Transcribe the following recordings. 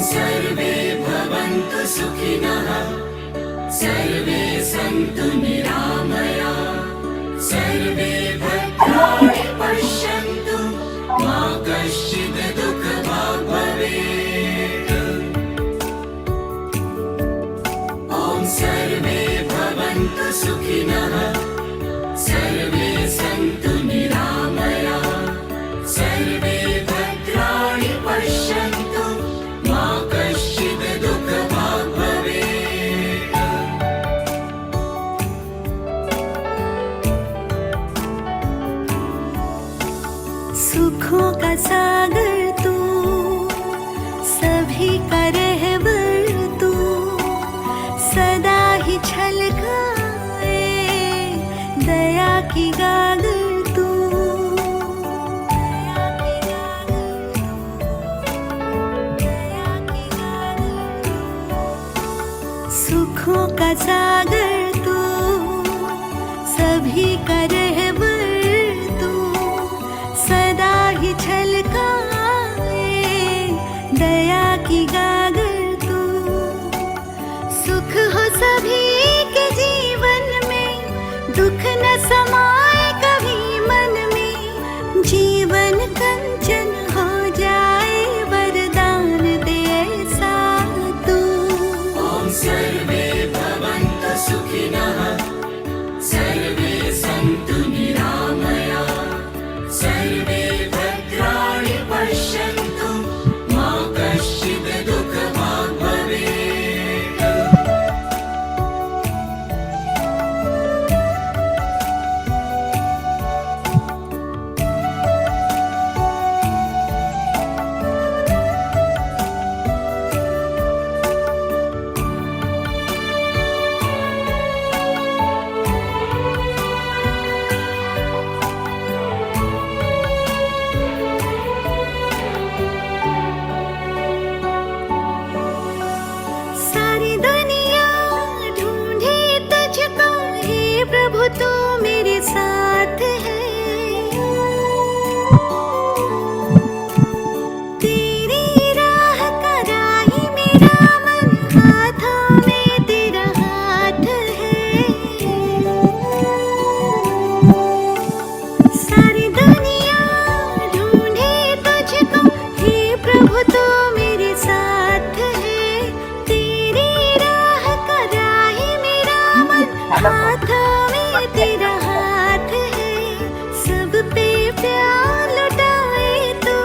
सर्वे भवन्तु सुखिनः सर्वे सन्तु निरामया सर्वे भद्राणि पश्यन्तु मा कश्चित् दुःखभाग् भवेत् ॐ सर्वे भवन्तु सुखिनः सर्वे सन्तु निरामया सर्वे भद्राणि पश्यन्तु मा कश्चित् दुःखभाग् भवेत् सुखों का सागर तू, सभी का रहबर तू, सदा ही छलकाए दया की गागर तू। सुखों का सागर तू, सभी का रहबर तू, सदा ही छलकाए दया की गागर तू। सुख हो सभी के जीवन में, दुख न समाए कभी मन में। जीवन कंचन हो जाए, वरदान दे ऐसा तू। ॐ सर्वे भवन्तु सुखिनः सर्वे सन्तु निरामया सर्वे भद्राणि पश्यन्तु मा कश्चित् दुःखभाग् भवेत् सारी दुनिया ढूंढे तुझको, हे प्रभु तू मेरे साथ है। तेरी राह का राही मेरा मन, हाथों में तेरा हाथ है। सारी दुनिया ढूंढे तुझको, हे प्रभु तू मेरे साथ है। तेरी राह का राही मेरा मन, हाथों में तेरा हाथ है। सब पे प्यार लुटाए तो,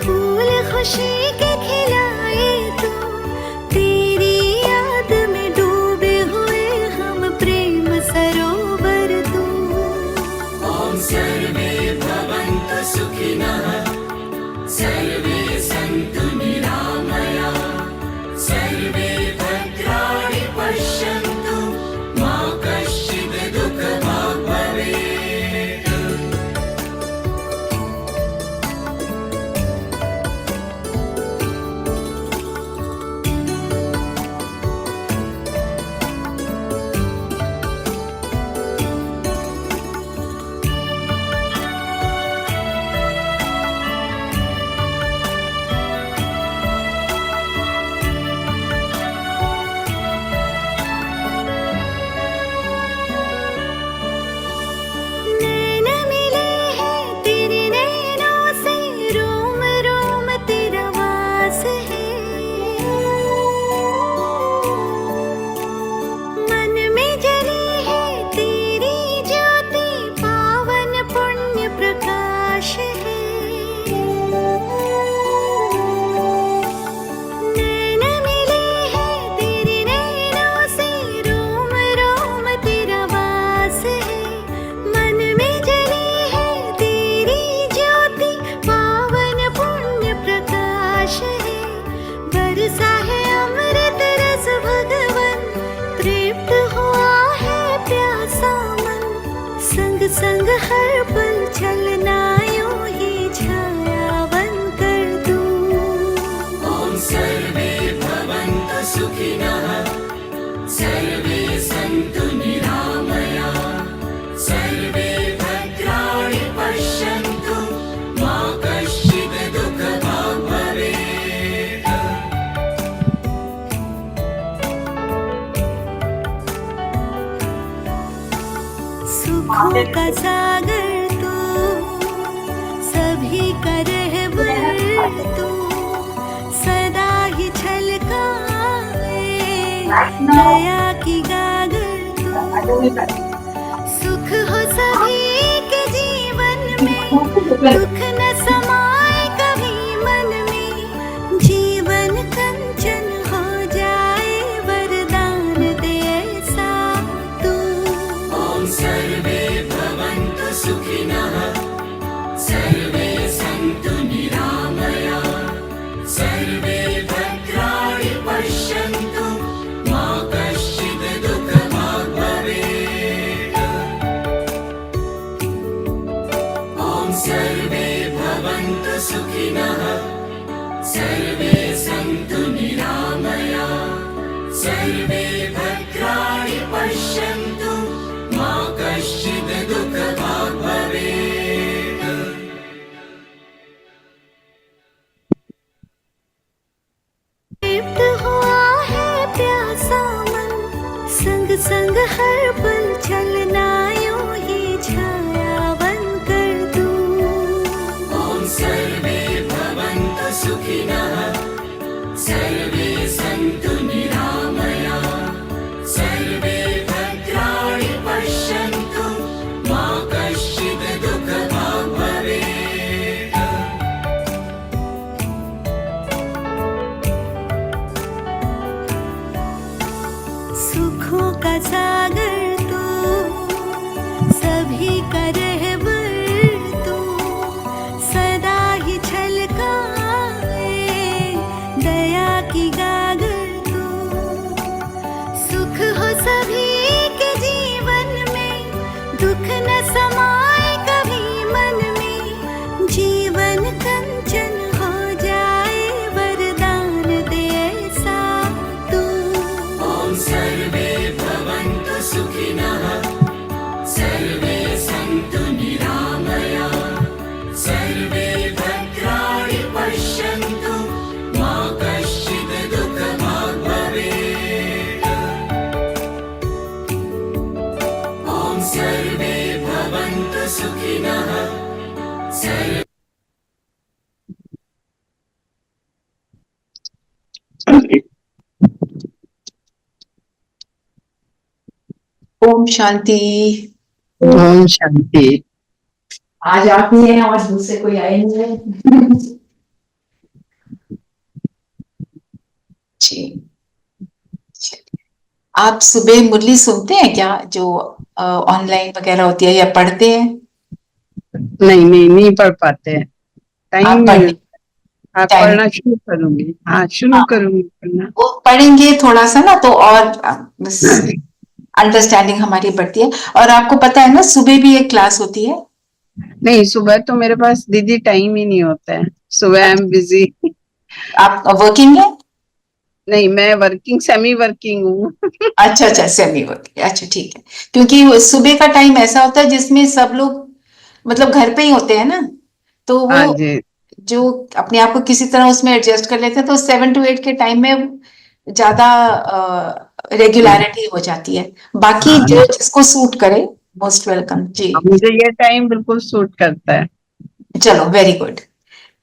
फूल खुशी के खिलाए तो। तेरी याद में डूबे हुए हम, प्रेम सरोवर तू। ॐ सर्वे भवन्तु सुखिनः सर्वे सन्तु निरामया सर्वे भद्राणि पश्यन्तु मा कश्चित् दुःखभाग् भवेत् नैन मिले हैं तेरे नैनों से, रोम रोम तेरा वास है। मन में जली है तेरी ज्योति, पावन पुण्य प्रकाश है। नैन मिले हैं तेरे नैनों से, रोम रोम तेरा वास है। मन में जली है तेरी ज्योति, पावन पुण्य प्रकाश है। बरसा है अमृत रस भगवन, तृप्त हुआ है प्यासा मन। संग संग हर पल चलना यूं ही छाया बन कर दूं। ॐ सर्वे भवन्तु सुखिनः सर्वे सन्तु निरामया सर्वे भद्राणि पश्यन्तु मा कश्चित् दुःखभाग् भवेत् सुखों का सागर तू, सभी का रहबर तू, सदा ही छलकाए दया की गागर तू। सुख हो सभी के जीवन में, दुख न समाए कभी मन में, जीवन कंचन हो जाए वरदान दे ऐसा तू। ॐ सर्वे भवन्तु सुखिनः सर्वे सन्तु निरामया सर्वे भद्राणि पश्यन्तु मा कश्चित् दुःखभाग् भवेत्। ॐ सर्वे भवन्तु सुखिनः सर्वे सन्तु निरामया सर्वे भद्राणि पश्यन्तु मा कश्चित् दुःखभाग् भवेत्। तृप्त हुआ है प्यासा मन, संग संग हर पल चलना यूं ही छाया बन कर तू। ॐ सर्वे भवन्तु सुखिनः सर्वे सन्तु निरामया सर्वे भद्राणि पश्यन्तु मा कश्चित् दुःखभाग् भवेत्। सुखों का सागर तू, सभी का रहबर तू, सदा ही छलकाए दया की गागर तू। सुख हो सभी के जीवन में, दुख न समाए कभी मन में, जीवन कंचन हो जाए वरदान दे ऐसा तू। ॐ सर्वे भवन्तु सुखिनः सर्वे सन्तु निरामया सर्वे भद्राणि पश्यन्तु मा कश्चित् दुःखभाग् भवेत्। ॐ सर्वे भवन्तु सुखिनः सर्वे ओम शांति। ओम शांति। आज आप ही हैं और दूसरे कोई आए नहीं है। जी, आप सुबह मुरली सुनते हैं क्या, जो ऑनलाइन वगैरह होती है, या पढ़ते हैं? नहीं पढ़ पाते हैं, टाइम आप नहीं पढ़ मिलता। आप टाइम पढ़ना शुरू करूंगी। हाँ, शुरू करूंगी पढ़ना। वो पढ़ेंगे थोड़ा सा ना, तो और अंडरस्टैंडिंग हमारी बढ़ती है। और आपको पता है ना, सुबह भी एक क्लास होती है। नहीं, सुबह तो मेरे पास दीदी टाइम ही नहीं होता है। सुबह आई एम बिजी। आप वर्किंग है? नहीं, मैं वर्किंग, सेमी वर्किंग हूँ। अच्छा, सेमी वर्किंग, अच्छा ठीक है। क्योंकि सुबह का टाइम ऐसा होता है जिसमें सब लोग मतलब घर पे ही होते हैं ना, तो हाँ वो जी। जो अपने आप को किसी तरह उसमें एडजस्ट कर लेते हैं, तो 7 to 8 के टाइम में ज्यादा रेगुलरिटी हो जाती है। बाकी हाँ, जो जिसको सूट करे, मोस्ट वेलकम जी। मुझे ये टाइम बिल्कुल सूट करता है। चलो, वेरी गुड।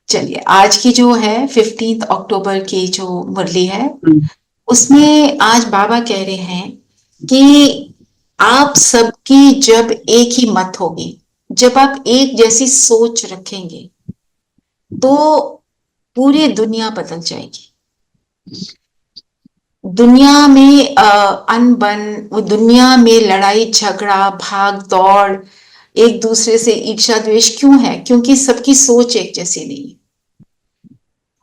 चलिए, आज की जो है 15 अक्टूबर की जो मुरली है, उसमें आज बाबा कह रहे हैं कि आप सबकी जब एक ही मत होगी, जब आप एक जैसी सोच रखेंगे, तो पूरी दुनिया बदल जाएगी। दुनिया में अनबन, वो दुनिया में लड़ाई झगड़ा भाग दौड़, एक दूसरे से ईर्ष्या द्वेष क्यों है? क्योंकि सबकी सोच एक जैसी नहीं है।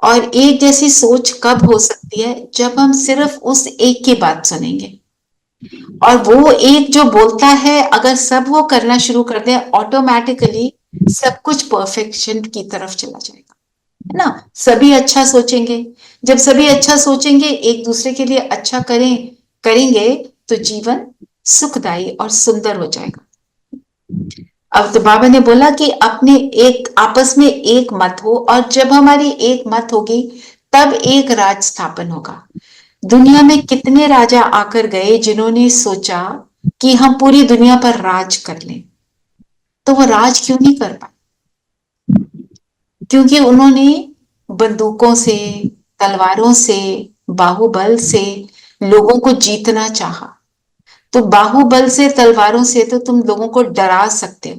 और एक जैसी सोच कब हो सकती है? जब हम सिर्फ उस एक की बात सुनेंगे, और वो एक जो बोलता है, अगर सब वो करना शुरू कर दे, ऑटोमेटिकली सब कुछ परफेक्शन की तरफ चला जाएगा, है ना। सभी अच्छा सोचेंगे, जब सभी अच्छा सोचेंगे, एक दूसरे के लिए अच्छा करेंगे, तो जीवन सुखदायी और सुंदर हो जाएगा। अब तो बाबा ने बोला कि अपने एक आपस में एक मत हो, और जब हमारी एक मत होगी, तब एक राज स्थापन होगा। दुनिया में कितने राजा आकर गए जिन्होंने सोचा कि हम पूरी दुनिया पर राज कर लें, तो वो राज क्यों नहीं कर पाए? क्योंकि उन्होंने बंदूकों से, तलवारों से, बाहुबल से लोगों को जीतना चाहा। तो बाहुबल से, तलवारों से तो तुम लोगों को डरा सकते हो,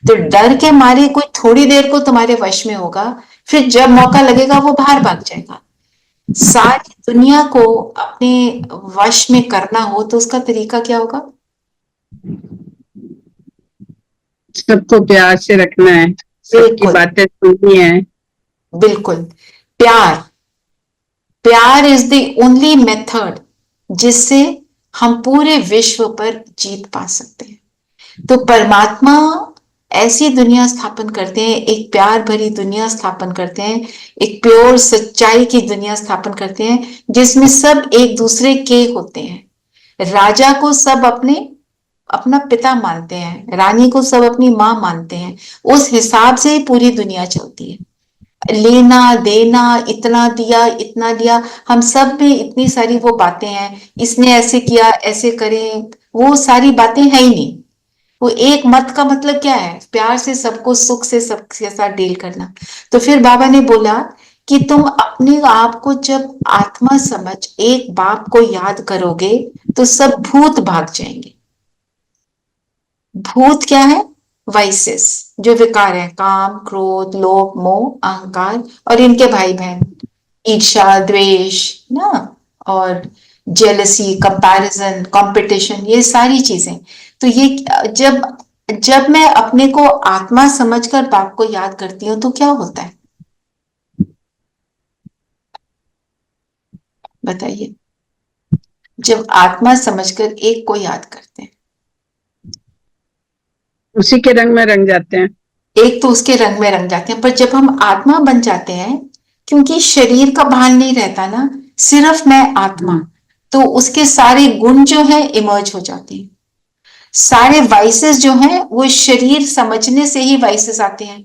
तो डर के मारे कोई थोड़ी देर को तुम्हारे वश में होगा, फिर जब मौका लगेगा वो बाहर भाग जाएगा। सारी दुनिया को अपने वश में करना हो तो उसका तरीका क्या होगा? सबको प्यार से रखना है, सबकी बिल्कुल, बातें सुननी है। बिल्कुल। प्यार, प्यार इज द ओनली मेथड जिससे हम पूरे विश्व पर जीत पा सकते हैं। तो परमात्मा ऐसी दुनिया स्थापन करते हैं, एक प्यार भरी दुनिया स्थापन करते हैं, एक प्योर सच्चाई की दुनिया स्थापन करते हैं, जिसमें सब एक दूसरे के होते हैं। राजा को सब अपना पिता मानते हैं, रानी को सब अपनी माँ मानते हैं। उस हिसाब से ही पूरी दुनिया चलती है। लेना देना, इतना दिया इतना दिया, हम सब में इतनी सारी वो बातें हैं, इसने ऐसे किया ऐसे करें, वो सारी बातें है ही नहीं। वो एक मत का मतलब क्या है? प्यार से सबको, सुख से सबके साथ डील करना। तो फिर बाबा ने बोला कि तुम अपने आप को जब आत्मा समझ एक बाप को याद करोगे तो सब भूत भाग जाएंगे। भूत क्या है? वाइसेस, जो विकार है, काम, क्रोध, लोभ, मोह, अहंकार, और इनके भाई बहन, ईर्ष्या, द्वेष ना, और जेलसी, कंपैरिजन, कंपटीशन, ये सारी चीजें। तो ये जब जब मैं अपने को आत्मा समझकर बाप को याद करती हूँ तो क्या होता है, बताइए? जब आत्मा समझकर एक को याद करते हैं, उसी के रंग में रंग जाते हैं। एक तो उसके रंग में रंग जाते हैं, पर जब हम आत्मा बन जाते हैं, क्योंकि शरीर का भान नहीं रहता ना, सिर्फ मैं आत्मा, तो उसके सारे गुण जो है इमर्ज हो जाते हैं। सारे वाइसेस जो हैं वो शरीर समझने से ही वाइसेस आते हैं,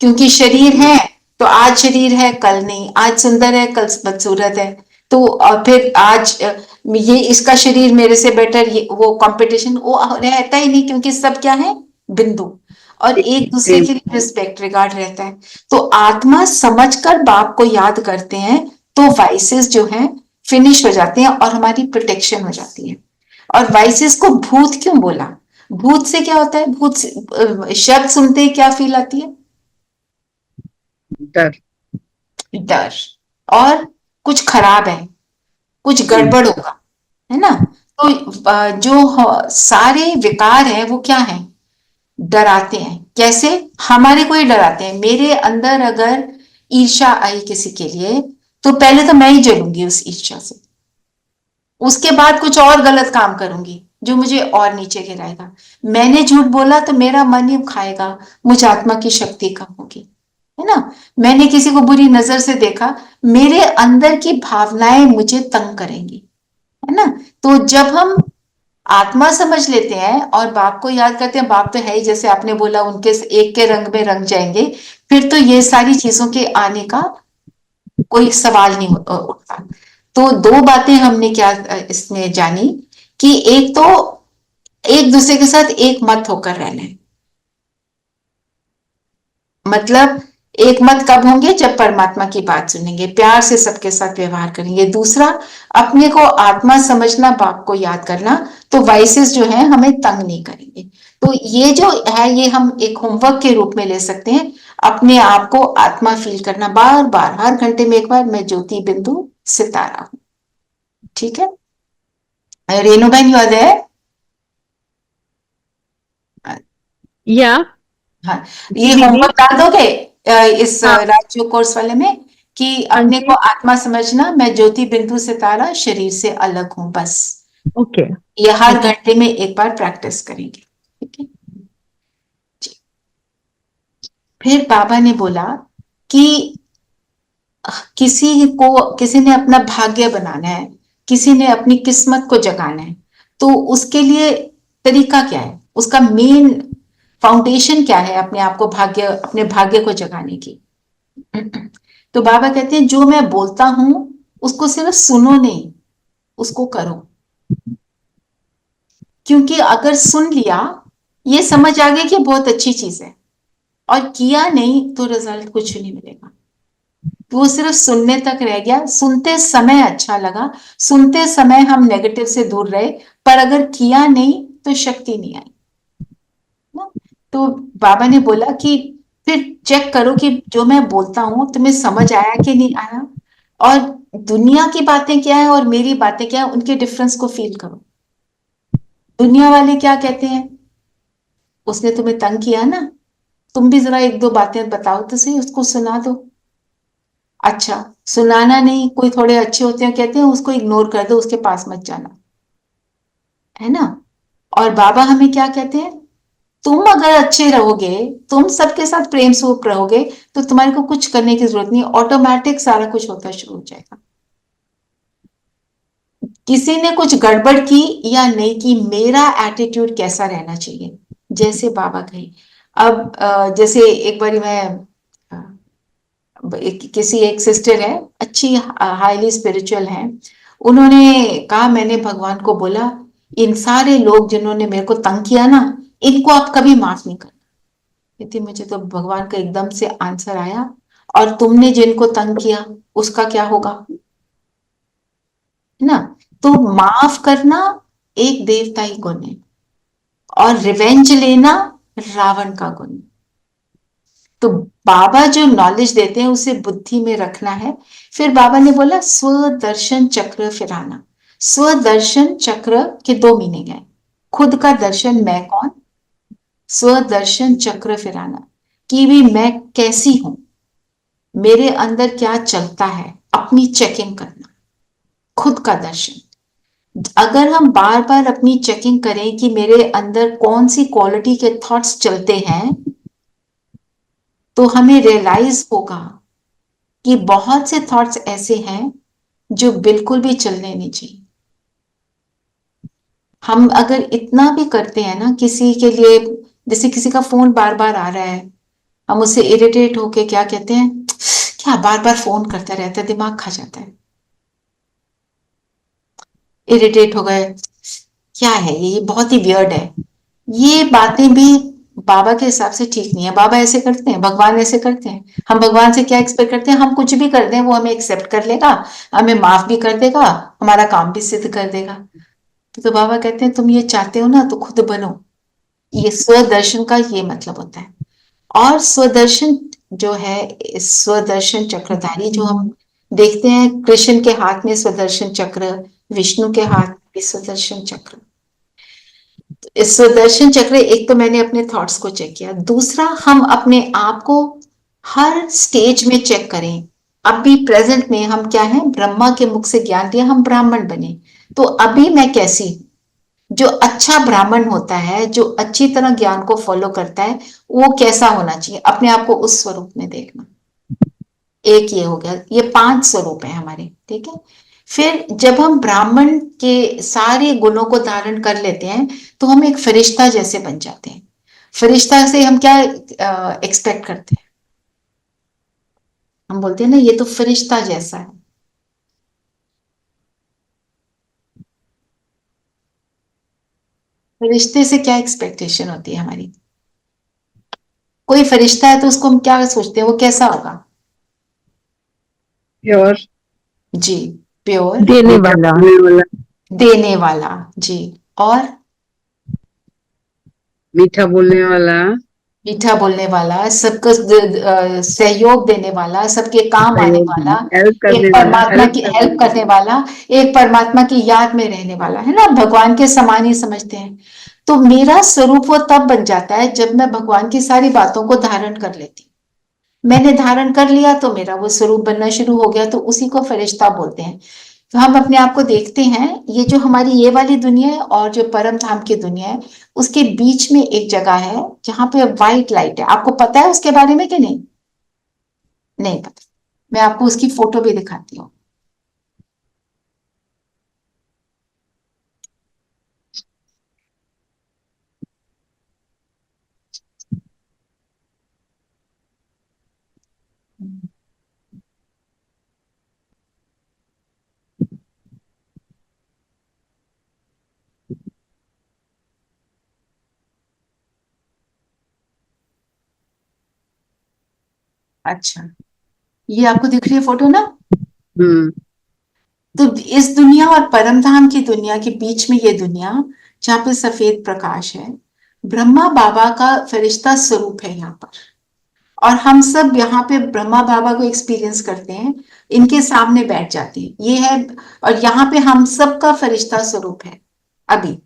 क्योंकि शरीर है तो आज शरीर है, कल नहीं, आज सुंदर है कल बदसूरत है। तो और फिर आज ये इसका शरीर मेरे से बेटर, ये वो कंपटीशन वो रहता ही नहीं, क्योंकि सब क्या है? बिंदु, और एक दूसरे के लिए रिस्पेक्ट, रिगार्ड रहता है। तो आत्मा समझकर बाप को याद करते हैं तो वाइसेस जो हैं फिनिश हो जाते हैं और हमारी प्रोटेक्शन हो जाती है। और वाइसेस को भूत क्यों बोला? भूत से क्या होता है? भूत शब्द सुनते ही क्या फील आती है? डर। डर, और कुछ खराब है, कुछ गड़बड़ होगा, है ना? तो जो सारे विकार हैं वो क्या है? डराते हैं। कैसे? हमारे को ही डराते हैं। मेरे अंदर अगर ईर्ष्या आई किसी के लिए, तो पहले तो मैं ही जलूंगी उस ईर्ष्या से, उसके बाद कुछ और गलत काम करूंगी जो मुझे और नीचे गिराएगा। मैंने झूठ बोला तो मेरा मन ही खाएगा, मुझ आत्मा की शक्ति कम होगी, है ना? मैंने किसी को बुरी नजर से देखा, मेरे अंदर की भावनाएं मुझे तंग करेंगी, है ना? तो जब हम आत्मा समझ लेते हैं और बाप को याद करते हैं, बाप तो है ही, जैसे आपने बोला, उनके एक के रंग में रंग जाएंगे, फिर तो ये सारी चीजों के आने का कोई सवाल नहीं उठता। तो दो बातें हमने क्या इसमें जानी, कि एक तो एक दूसरे के साथ एक मत होकर रहना है। मतलब एक मत कब होंगे? जब परमात्मा की बात सुनेंगे, प्यार से सबके साथ व्यवहार करेंगे। दूसरा, अपने को आत्मा समझना, बाप को याद करना, तो वाइसेस जो है हमें तंग नहीं करेंगे। तो ये जो है, ये हम एक होमवर्क के रूप में ले सकते हैं, अपने आप को आत्मा फील करना, बार बार, हर घंटे में एक बार, मैं ज्योति बिंदु सितारा हूं। ठीक है? रेणु बहन, यू आर देयर? या हाँ, जी ये दीदी। होमवर्क डाल दोगे इस हाँ राज्य कोर्स वाले में, कि हाँ अपने को जी। आत्मा समझना, मैं ज्योति बिंदु सितारा, शरीर से अलग हूं, बस। ओके। ये हर घंटे में एक बार प्रैक्टिस करेंगे, ठीक है जी। फिर बाबा ने बोला कि किसी ने अपना भाग्य बनाना है, किसी ने अपनी किस्मत को जगाना है, तो उसके लिए तरीका क्या है? उसका मेन फाउंडेशन क्या है अपने आप को अपने भाग्य को जगाने की? तो बाबा कहते हैं, जो मैं बोलता हूं उसको सिर्फ सुनो नहीं, उसको करो। क्योंकि अगर सुन लिया ये समझ आ गया कि बहुत अच्छी चीज है, और किया नहीं तो रिजल्ट कुछ नहीं मिलेगा। वो सिर्फ सुनने तक रह गया, सुनते समय अच्छा लगा, सुनते समय हम नेगेटिव से दूर रहे, पर अगर किया नहीं तो शक्ति नहीं आई ना। तो बाबा ने बोला कि फिर चेक करो कि जो मैं बोलता हूं तुम्हें समझ आया कि नहीं आया, और दुनिया की बातें क्या है और मेरी बातें क्या है, उनके डिफरेंस को फील करो। दुनिया वाले क्या कहते हैं, उसने तुम्हें तंग किया ना, तुम भी जरा एक दो बातें बताओ तो सही, उसको सुना दो। अच्छा, सुनाना नहीं, कोई थोड़े अच्छे होते हैं कहते हैं उसको इग्नोर कर दो, उसके पास मत जाना, है ना। और बाबा हमें क्या कहते हैं, तुम अगर अच्छे रहोगे, तुम सबके साथ प्रेम स्वरूप रहोगे, तो तुम्हारे को कुछ करने की जरूरत नहीं, ऑटोमेटिक सारा कुछ होता शुरू हो जाएगा। किसी ने कुछ गड़बड़ की या नहीं की, मेरा एटीट्यूड कैसा रहना चाहिए, जैसे बाबा कहे। अब जैसे एक बारी मैं किसी एक सिस्टर है, अच्छी हाईली स्पिरिचुअल है, उन्होंने कहा मैंने भगवान को बोला इन सारे लोग जिन्होंने मेरे को तंग किया ना, इनको आप कभी माफ नहीं करना। कहती मुझे तो भगवान का एकदम से आंसर आया, और तुमने जिनको तंग किया उसका क्या होगा, है ना। तो माफ करना एक देवताई गुण है, और रिवेंज लेना रावण का गुण। तो बाबा जो नॉलेज देते हैं उसे बुद्धि में रखना है। फिर बाबा ने बोला स्वदर्शन चक्र फिराना। स्वदर्शन चक्र के दो मीनिंग है, खुद का दर्शन मैं कौन, स्वदर्शन चक्र फिराना कि भी मैं कैसी हूं, मेरे अंदर क्या चलता है, अपनी चेकिंग करना, खुद का दर्शन। अगर हम बार बार अपनी चेकिंग करें कि मेरे अंदर कौन सी क्वालिटी के थॉट्स चलते हैं, तो हमें रियलाइज होगा कि बहुत से थॉट्स ऐसे हैं जो बिल्कुल भी चलने नहीं चाहिए। हम अगर इतना भी करते हैं ना किसी के लिए, जैसे किसी का फोन बार बार आ रहा है, हम उससे इरिटेट होके क्या कहते हैं, क्या बार बार फोन करता रहता है, दिमाग खा जाता है, इरिटेट हो गए, क्या है ये बहुत ही वियर्ड है। ये बातें भी बाबा के हिसाब से ठीक नहीं है। बाबा ऐसे करते हैं, भगवान ऐसे करते हैं, हम भगवान से क्या एक्सपेक्ट करते हैं, हम कुछ भी कर दें वो हमें एक्सेप्ट कर लेगा, हमें माफ भी कर देगा, हमारा काम भी सिद्ध कर देगा। तो बाबा कहते हैं तुम ये चाहते हो ना तो खुद बनो। ये स्वदर्शन का ये मतलब होता है। और स्वदर्शन जो है, स्वदर्शन चक्रधारी जो हम देखते हैं, कृष्ण के हाथ में स्वदर्शन चक्र, विष्णु के हाथ में स्वदर्शन चक्र। इस सुदर्शन चक्र, एक तो मैंने अपने थॉट्स को चेक किया, दूसरा हम अपने आप को हर स्टेज में चेक करें। अभी प्रेजेंट में हम क्या हैं, ब्रह्मा के मुख से ज्ञान लिया, हम ब्राह्मण बने, तो अभी मैं कैसी हूं। जो अच्छा ब्राह्मण होता है, जो अच्छी तरह ज्ञान को फॉलो करता है, वो कैसा होना चाहिए, अपने आप को उस स्वरूप में देखना। एक ये हो गया, ये 5 स्वरूप है हमारे, ठीक है। फिर जब हम ब्राह्मण के सारे गुणों को धारण कर लेते हैं, तो हम एक फरिश्ता जैसे बन जाते हैं। फरिश्ता से हम क्या एक्सपेक्ट करते हैं, हम बोलते हैं ना ये तो फरिश्ता जैसा है। फरिश्ते से क्या एक्सपेक्टेशन होती है हमारी, कोई फरिश्ता है तो उसको हम क्या सोचते हैं, वो कैसा होगा। प्योर, जी, प्योर, देने वाला, देने वाला, जी, और मीठा बोलने वाला, मीठा बोलने वाला, सबको सहयोग देने वाला, सबके काम आने वाला, हेल्प एक करने वाला, परमात्मा हेल्प की करने हेल्प करने वाला, एक परमात्मा की याद में रहने वाला, है ना, भगवान के समान ही समझते हैं। तो मेरा स्वरूप वो तब बन जाता है जब मैं भगवान की सारी बातों को धारण कर लेती हूँ। मैंने धारण कर लिया तो मेरा वो स्वरूप बनना शुरू हो गया, तो उसी को फरिश्ता बोलते हैं। तो हम अपने आप को देखते हैं, ये जो हमारी ये वाली दुनिया है और जो परम धाम की दुनिया है, उसके बीच में एक जगह है जहां पे व्हाइट लाइट है। आपको पता है उसके बारे में कि नहीं, नहीं पता, मैं आपको उसकी फोटो भी दिखाती हूँ। अच्छा, ये आपको दिख रही है फोटो ना? हम्म। तो इस दुनिया और परमधाम की दुनिया के बीच में ये दुनिया जहाँ पे सफेद प्रकाश है, ब्रह्मा बाबा का फरिश्ता स्वरूप है यहाँ पर। और हम सब यहाँ पे ब्रह्मा बाबा को एक्सपीरियंस करते हैं, इनके सामने बैठ जाते हैं, ये है। और यहाँ पे हम सब का फरिश्ता स्वरूप है अभी,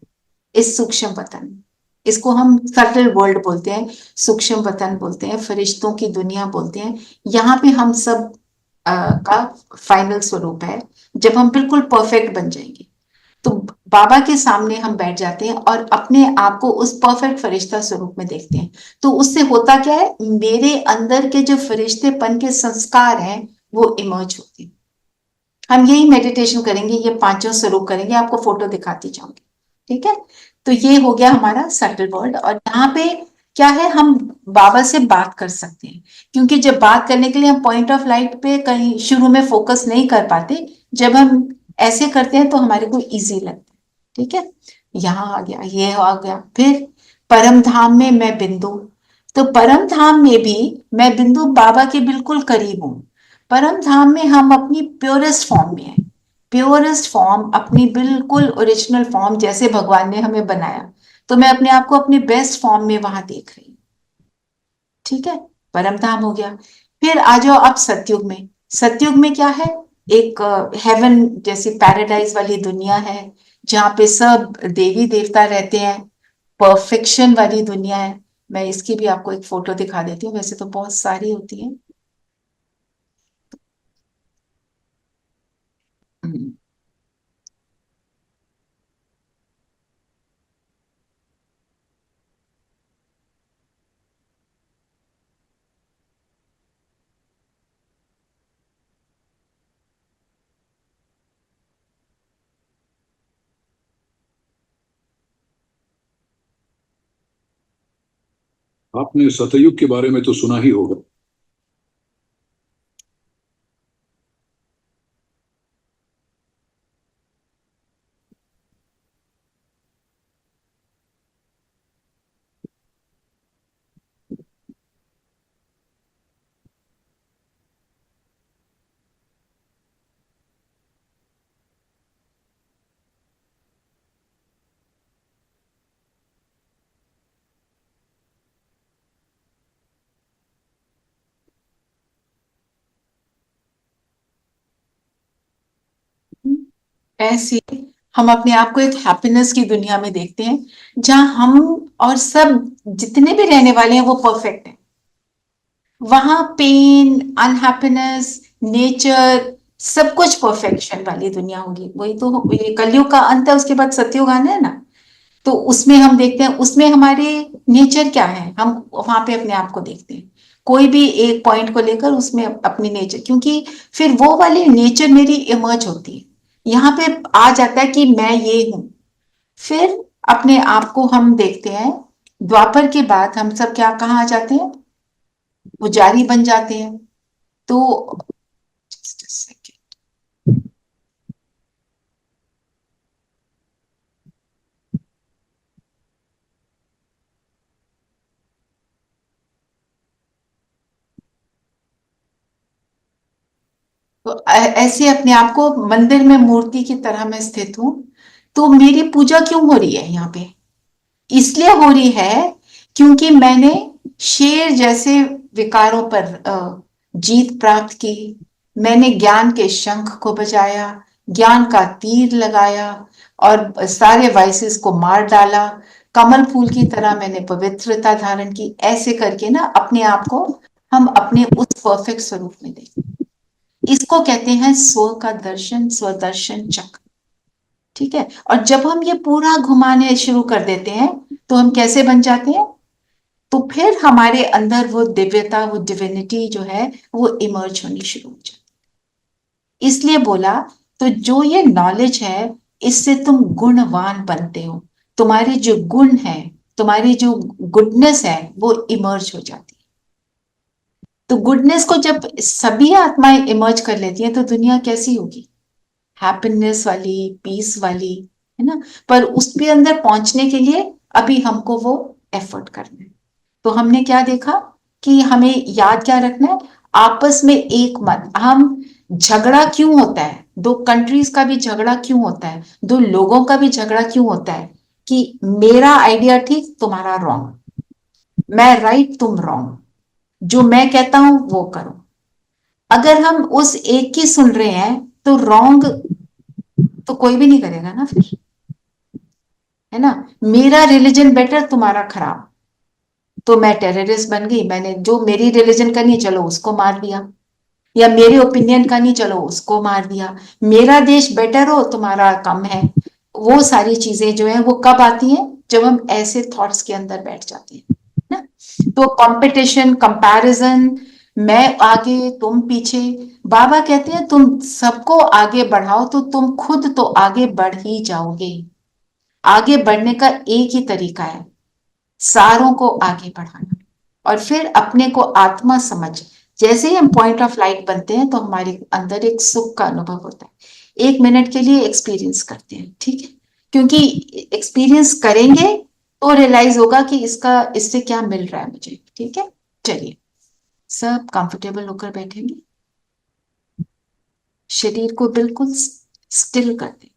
इस सूक्ष्म वतन। इसको हम सटल वर्ल्ड बोलते हैं, सूक्ष्म वतन बोलते हैं, फरिश्तों की दुनिया बोलते हैं। यहाँ पे हम सब का फाइनल स्वरूप है, जब हम बिल्कुल परफेक्ट बन जाएंगे तो बाबा के सामने हम बैठ जाते हैं और अपने आप को उस परफेक्ट फरिश्ता स्वरूप में देखते हैं। तो उससे होता क्या है, मेरे अंदर के जो फरिश्तेपन के संस्कार हैं वो इमर्ज होते हैं। हम यही मेडिटेशन करेंगे, ये पांचों स्वरूप करेंगे, आपको फोटो दिखाती जाऊंगी, ठीक है? तो ये हो गया हमारा सटल वर्ल्ड। और यहाँ पे क्या है, हम बाबा से बात कर सकते हैं, क्योंकि जब बात करने के लिए हम पॉइंट ऑफ लाइट पे कहीं शुरू में फोकस नहीं कर पाते, जब हम ऐसे करते हैं तो हमारे को इजी लगता है, ठीक है? यहाँ आ गया, ये आ गया। फिर परम धाम में मैं बिंदु, तो परम धाम में भी मैं बिंदु बाबा के बिल्कुल करीब हूँ। परम धाम में हम अपनी प्योरेस्ट फॉर्म में है, प्योरेस्ट फॉर्म, अपनी बिल्कुल ओरिजिनल फॉर्म जैसे भगवान ने हमें बनाया। तो मैं अपने आप को अपने बेस्ट फॉर्म में वहां देख रही हूँ, ठीक है? परम धाम हो गया। फिर आ जाओ आप सतयुग में। सतयुग में क्या है, एक हेवन जैसी पैराडाइज वाली दुनिया है, जहाँ पे सब देवी देवता रहते हैं, परफेक्शन वाली दुनिया है। मैं इसकी भी आपको एक फोटो दिखा देती हूँ, वैसे तो बहुत सारी होती है। हम्म। आपने सतयुग के बारे में तो सुना ही होगा। ऐसे हम अपने आप को एक हैप्पीनेस की दुनिया में देखते हैं, जहां हम और सब जितने भी रहने वाले हैं वो परफेक्ट हैं। वहां पेन, अनहैप्पीनेस, नेचर, सब कुछ परफेक्शन वाली दुनिया होगी। वही तो ये कलयुग का अंत है, उसके बाद सतयुग आना है ना। तो उसमें हम देखते हैं, उसमें हमारे नेचर क्या है, हम वहां पे अपने आप को देखते हैं, कोई भी एक पॉइंट को लेकर उसमें अपनी नेचर, क्योंकि फिर वो वाली नेचर मेरी इमर्ज होती है। यहाँ पे आ जाता है कि मैं ये हूं। फिर अपने आप को हम देखते हैं, द्वापर के बाद हम सब क्या कहाँ आ जाते हैं, पुजारी बन जाते हैं। तो just a second. तो ऐसे अपने आप को मंदिर में मूर्ति की तरह मैं स्थित हूं। तो मेरी पूजा क्यों हो रही है यहाँ पे? इसलिए हो रही है क्योंकि मैंने शेर जैसे विकारों पर जीत प्राप्त की। मैंने ज्ञान के शंख को बजाया, ज्ञान का तीर लगाया और सारे वाइसेस को मार डाला। कमल फूल की तरह मैंने पवित्रता धारण की। ऐसे करके ना अपने आप को हम अपने उस परफेक्ट स्वरूप में देखते, इसको कहते हैं स्व का दर्शन, स्वदर्शन चक्र, ठीक है? और जब हम ये पूरा घुमाने शुरू कर देते हैं तो हम कैसे बन जाते हैं, तो फिर हमारे अंदर वो दिव्यता, वो डिविनिटी जो है वो इमर्ज होनी शुरू हो जाती है। इसलिए बोला, तो जो ये नॉलेज है इससे तुम गुणवान बनते हो। तुम्हारे जो गुण है, तुम्हारी जो गुडनेस है वो इमर्ज हो जाती है। तो गुडनेस को जब सभी आत्माएं इमर्ज कर लेती हैं तो दुनिया कैसी होगी, हैप्पीनेस वाली, पीस वाली, है ना? पर उसके अंदर पहुंचने के लिए अभी हमको वो एफर्ट करना है। तो हमने क्या देखा कि हमें याद क्या रखना है, आपस में एक मत। हम झगड़ा क्यों होता है, दो कंट्रीज का भी झगड़ा क्यों होता है, दो लोगों का भी झगड़ा क्यों होता है, कि मेरा आइडिया ठीक तुम्हारा रॉन्ग, मैं राइट तुम रॉन्ग, जो मैं कहता हूं वो करो। अगर हम उस एक की सुन रहे हैं तो रॉन्ग तो कोई भी नहीं करेगा ना फिर, है ना। मेरा रिलीजन बेटर तुम्हारा खराब, तो मैं टेररिस्ट बन गई, मैंने जो मेरी रिलीजन का नहीं चलो उसको मार दिया, या मेरे ओपिनियन का नहीं चलो उसको मार दिया। मेरा देश बेटर हो तुम्हारा कम है, वो सारी चीजें जो है वो कब आती हैं, जब हम ऐसे थॉट्स के अंदर बैठ जाते हैं ना। तो कंपटीशन, कंपैरिजन, मैं आगे तुम पीछे। बाबा कहते हैं तुम सबको आगे बढ़ाओ तो तुम खुद तो आगे बढ़ ही जाओगे। आगे बढ़ने का एक ही तरीका है, सारों को आगे बढ़ाना, और फिर अपने को आत्मा समझ। जैसे ही हम पॉइंट ऑफ लाइट बनते हैं तो हमारे अंदर एक सुख का अनुभव होता है। 1 मिनट के लिए एक्सपीरियंस करते हैं, ठीक है, क्योंकि एक्सपीरियंस करेंगे तो रियलाइज होगा कि इसका इससे क्या मिल रहा है मुझे। ठीक है, चलिए सब कंफर्टेबल होकर बैठेंगे, शरीर को बिल्कुल स्टिल कर दें।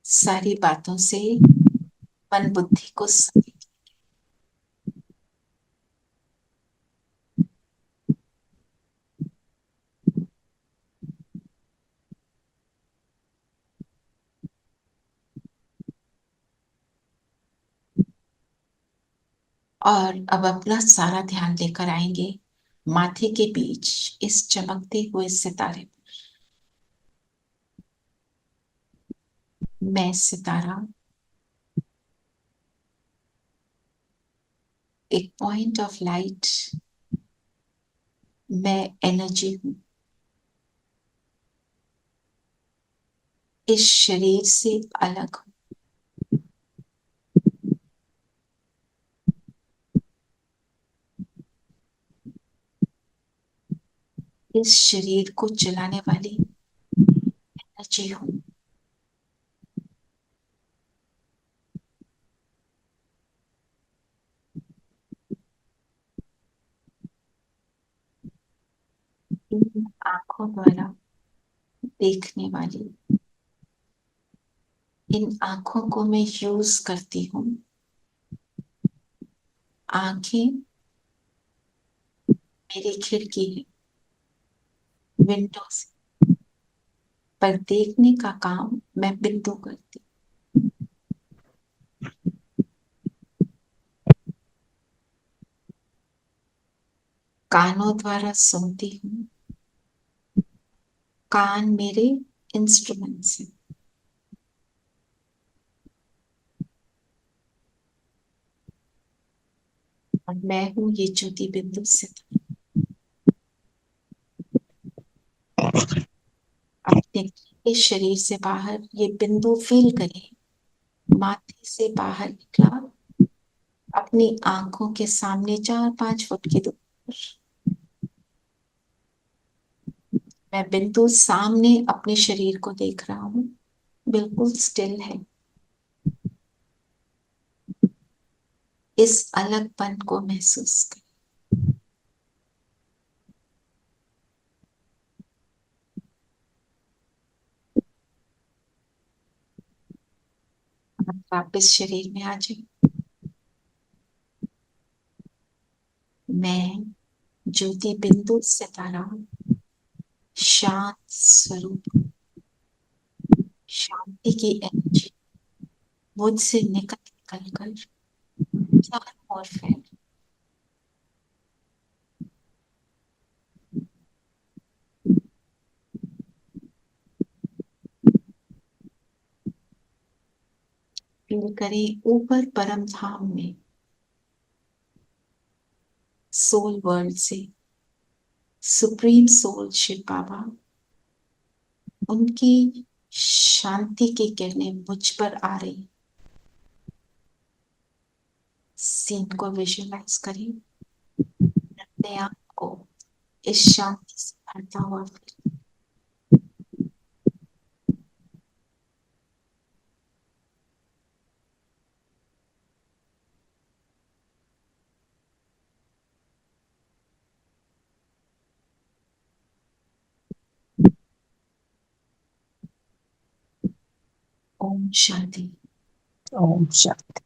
सारी बातों से मन बुद्धि को और अब अपना सारा ध्यान लेकर आएंगे माथे के बीच इस चमकते हुए सितारे पर। मैं सितारा एक पॉइंट ऑफ लाइट, मैं एनर्जी हूं, इस शरीर से अलग हूं। इस शरीर को चलाने वाली एनर्जी हूं। इन आंखों द्वारा देखने वाली, इन आंखों को मैं यूज करती हूँ। आंखें मेरी खिड़की है, विंडो से, पर देखने का काम मैं बिंदु करती। कानों द्वारा सुनती हूँ, कान मेरे इंस्ट्रूमेंट्स हैं। और मैं हूँ ये ज्योति बिंदु सितारा। अपने इस शरीर से बाहर ये बिंदु फील करें, माथे से बाहर निकला, अपनी आंखों के सामने 4-5 फुट की दूरी पर। मैं बिंदु सामने अपने शरीर को देख रहा हूँ, बिल्कुल स्टिल है। इस अलगपन को महसूस करें। आप वापस शरीर में आ जाए। मैं ज्योति बिंदु सितारा हूं, शांत स्वरूप, शांति की एनर्जी मुझसे निकल निकल कर चारों ओर फैल। फील करें ऊपर परम धाम में, सोल वर्ल्ड से सुप्रीम सोल शिव बाबा, उनकी शांति की किरणें मुझ पर आ रही। सीन को विजुअलाइज करें, अपने आप को इस शांति से भरता हुआ फील। ओम शांति। ओम शांति।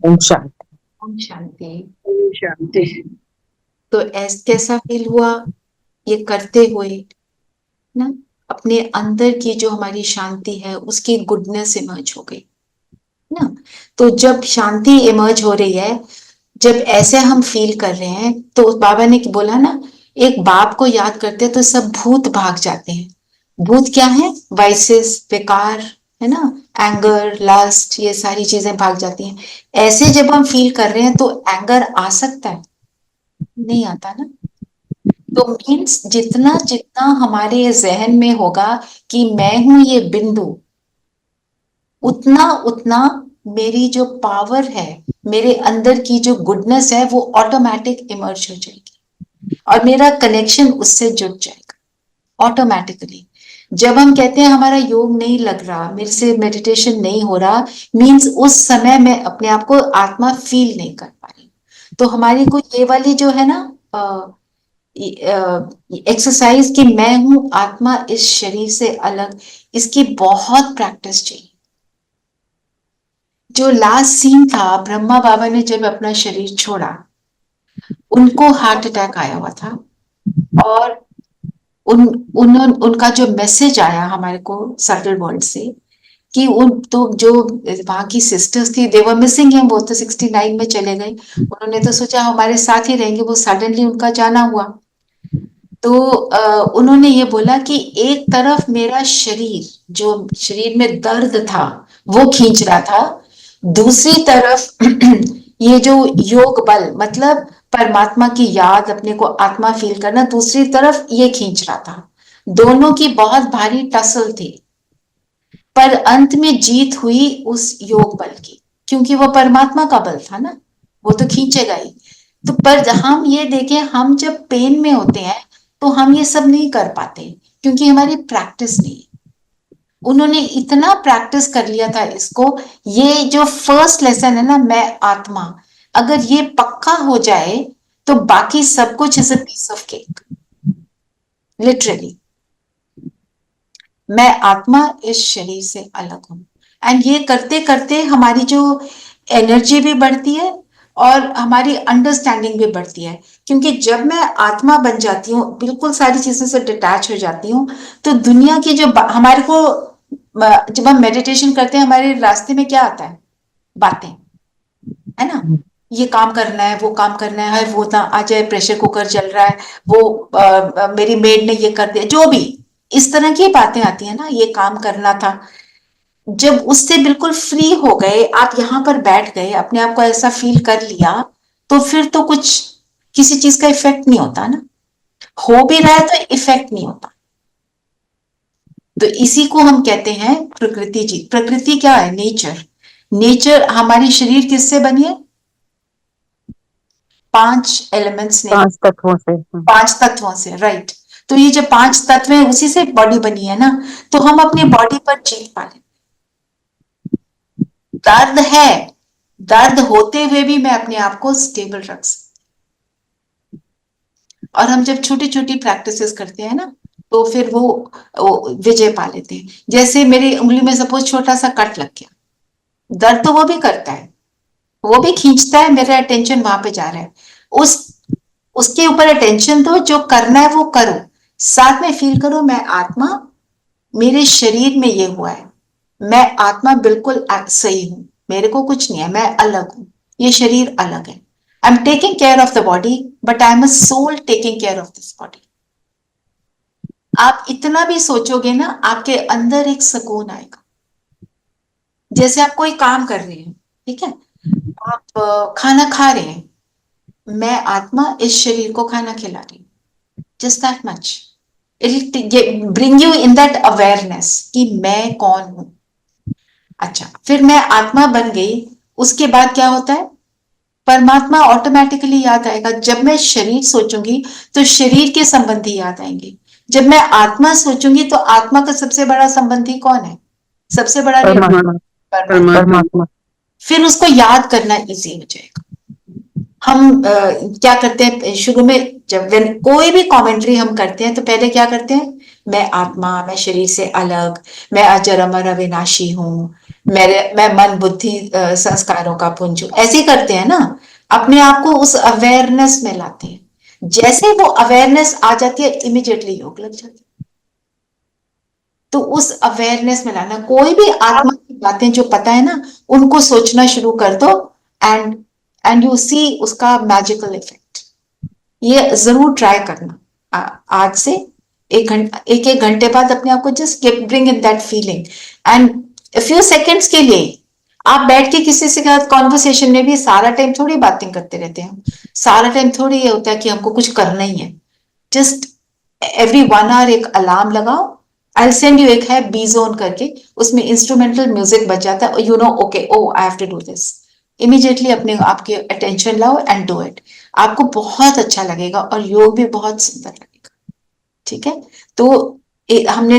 ओम शांति। ओम शांति। ओम शांति। तो कैसा फील हुआ ये करते हुए ना? अपने अंदर की जो हमारी शांति है उसकी गुडनेस इमर्ज हो गई ना। तो जब शांति इमर्ज हो रही है, जब ऐसे हम फील कर रहे हैं, तो बाबा ने बोला ना, एक बाप को याद करते हैं तो सब भूत भाग जाते हैं। भूत क्या है? वाइसेस, विकार, है ना, एंगर, लस्ट, ये सारी चीजें भाग जाती हैं। ऐसे जब हम फील कर रहे हैं तो एंगर आ सकता है? नहीं आता ना। तो मीन्स जितना जितना हमारे जहन में होगा कि मैं हूं ये बिंदु, उतना उतना मेरी जो पावर है, मेरे अंदर की जो गुडनेस है, वो ऑटोमेटिक इमर्ज हो जाएगी और मेरा कनेक्शन उससे जुड़ जाएगा ऑटोमेटिकली। जब हम कहते हैं हमारा योग नहीं लग रहा, मेरे से मेडिटेशन नहीं हो रहा, मीन्स उस समय मैं अपने आप को आत्मा फील नहीं कर पा रही। तो हमारी को ये वाली जो है ना एक्सरसाइज कि मैं हूं आत्मा इस शरीर से अलग, इसकी बहुत प्रैक्टिस चाहिए। जो लास्ट सीन था, ब्रह्मा बाबा ने जब अपना शरीर छोड़ा, उनको हार्ट अटैक आया हुआ था और उनका जो मैसेज आया हमारे को सटल वर्ल्ड से कि उन तो जो वहां की सिस्टर्स थी, दे वर मिसिंग हिम, वो तो 69 में चले गए। उन्होंने तो सोचा हमारे साथ ही रहेंगे, वो सडनली उनका जाना हुआ। तो उन्होंने ये बोला कि एक तरफ मेरा शरीर, जो शरीर में दर्द था वो खींच रहा था, दूसरी तरफ ये जो योग बल, मतलब परमात्मा की याद, अपने को आत्मा फील करना, दूसरी तरफ ये खींच रहा था। दोनों की बहुत भारी टसल थी, पर अंत में जीत हुई उस योग बल की, क्योंकि वो परमात्मा का बल था ना, वो तो खींचेगा ही। तो पर हम ये देखें, हम जब पेन में होते हैं तो हम ये सब नहीं कर पाते क्योंकि हमारी प्रैक्टिस नहीं है। उन्होंने इतना प्रैक्टिस कर लिया था इसको। ये जो फर्स्ट लेसन है ना, मैं आत्मा, अगर ये पक्का हो जाए तो बाकी सब कुछ is a piece of cake, literally. मैं आत्मा इस शरीर से अलग हूं। एंड ये करते करते हमारी जो एनर्जी भी बढ़ती है और हमारी अंडरस्टैंडिंग भी बढ़ती है, क्योंकि जब मैं आत्मा बन जाती हूँ, बिल्कुल सारी चीजों से डिटैच हो जाती हूँ, तो दुनिया की जो हमारे को, जब हम मेडिटेशन करते हैं हमारे रास्ते में क्या आता है? बातें, है ना। ये काम करना है, वो काम करना है, वो ना आ जाए, प्रेशर कुकर चल रहा है, वो मेरी मेड ने ये कर दिया, जो भी इस तरह की बातें आती है ना, ये काम करना था। जब उससे बिल्कुल फ्री हो गए, आप यहाँ पर बैठ गए, अपने आप को ऐसा फील कर लिया, तो फिर तो कुछ किसी चीज का इफेक्ट नहीं होता ना। हो भी रहा है तो इफेक्ट नहीं होता। तो इसी को हम कहते हैं प्रकृति जी। प्रकृति क्या है? नेचर। नेचर, हमारी शरीर किससे बनी है? 5 एलिमेंट्स ने, 5 तत्वों से। 5 तत्वों से, राइट। तो ये जो 5 तत्व है उसी से बॉडी बनी है ना। तो हम अपनी बॉडी पर जीत पा लें। दर्द है, दर्द होते हुए भी मैं अपने आप को स्टेबल रख सकती। और हम जब छोटी छोटी प्रैक्टिसेस करते हैं ना, तो फिर वो विजय पा लेते हैं। जैसे मेरी उंगली में सपोज छोटा सा कट लग गया, दर्द तो वो भी करता है, वो भी खींचता है, मेरा अटेंशन वहां पे जा रहा है, उसके ऊपर अटेंशन दो, जो करना है वो करो, साथ में फील करो मैं आत्मा, मेरे शरीर में ये हुआ है, मैं आत्मा बिल्कुल सही हूं, मेरे को कुछ नहीं है, मैं अलग हूं, ये शरीर अलग है। I am taking care of the body, but I am a soul taking care of this body. आप इतना भी सोचोगे ना, आपके अंदर एक सुकून आएगा। जैसे आप कोई काम कर रहे हैं, ठीक है, आप खाना खा रहे हैं, मैं आत्मा इस शरीर को खाना खिला रही हूं, just that much. It bring you in that awareness कि मैं कौन हूं। अच्छा, फिर मैं आत्मा बन गई, उसके बाद क्या होता है? परमात्मा ऑटोमेटिकली याद आएगा। जब मैं शरीर सोचूंगी तो शरीर के संबंधी याद आएंगे। जब मैं आत्मा सोचूंगी तो आत्मा का सबसे बड़ा संबंधी कौन है? सबसे बड़ा परमात्मा। परमात्मा। फिर उसको याद करना इजी हो जाएगा। हम क्या करते हैं शुरू में, जब कोई भी कमेंट्री हम करते हैं तो पहले क्या करते हैं, मैं आत्मा, मैं शरीर से अलग, मैं अजर अमर अविनाशी हूँ, मैं मन बुद्धि संस्कारों का पुंज हूँ, ऐसे ही करते हैं ना, अपने आप को उस अवेयरनेस में लाते हैं। जैसे वो अवेयरनेस आ जाती है इमिडिएटली योग लग जाती है। तो उस अवेयरनेस में लाना, कोई भी आत्मा की बातें जो पता है ना, उनको सोचना शुरू कर दो, एंड यू सी उसका मैजिकल इफेक्ट। ये जरूर ट्राई करना। आज से एक घंटे बाद अपने आप को just bring in that feeling, and few seconds के लिए आप बैठ के किसी से कॉन्वर्सेशन में भी सारा टाइम थोड़ी बातें करते रहते हैं, सारा टाइम थोड़ी ये होता है कि हमको कुछ करना ही है। जस्ट एवरी 1 आवर एक अलार्म लगाओ, आई सेंड यू, एक है बी जोन करके, उसमें इंस्ट्रूमेंटल म्यूजिक बज जाता है, you know, okay, oh I have to do this. Immediately अपने आपके अटेंशन लाओ एंड डू इट। आपको बहुत अच्छा लगेगा और योग भी बहुत सुंदर लगेगा। ठीक है, तो हमने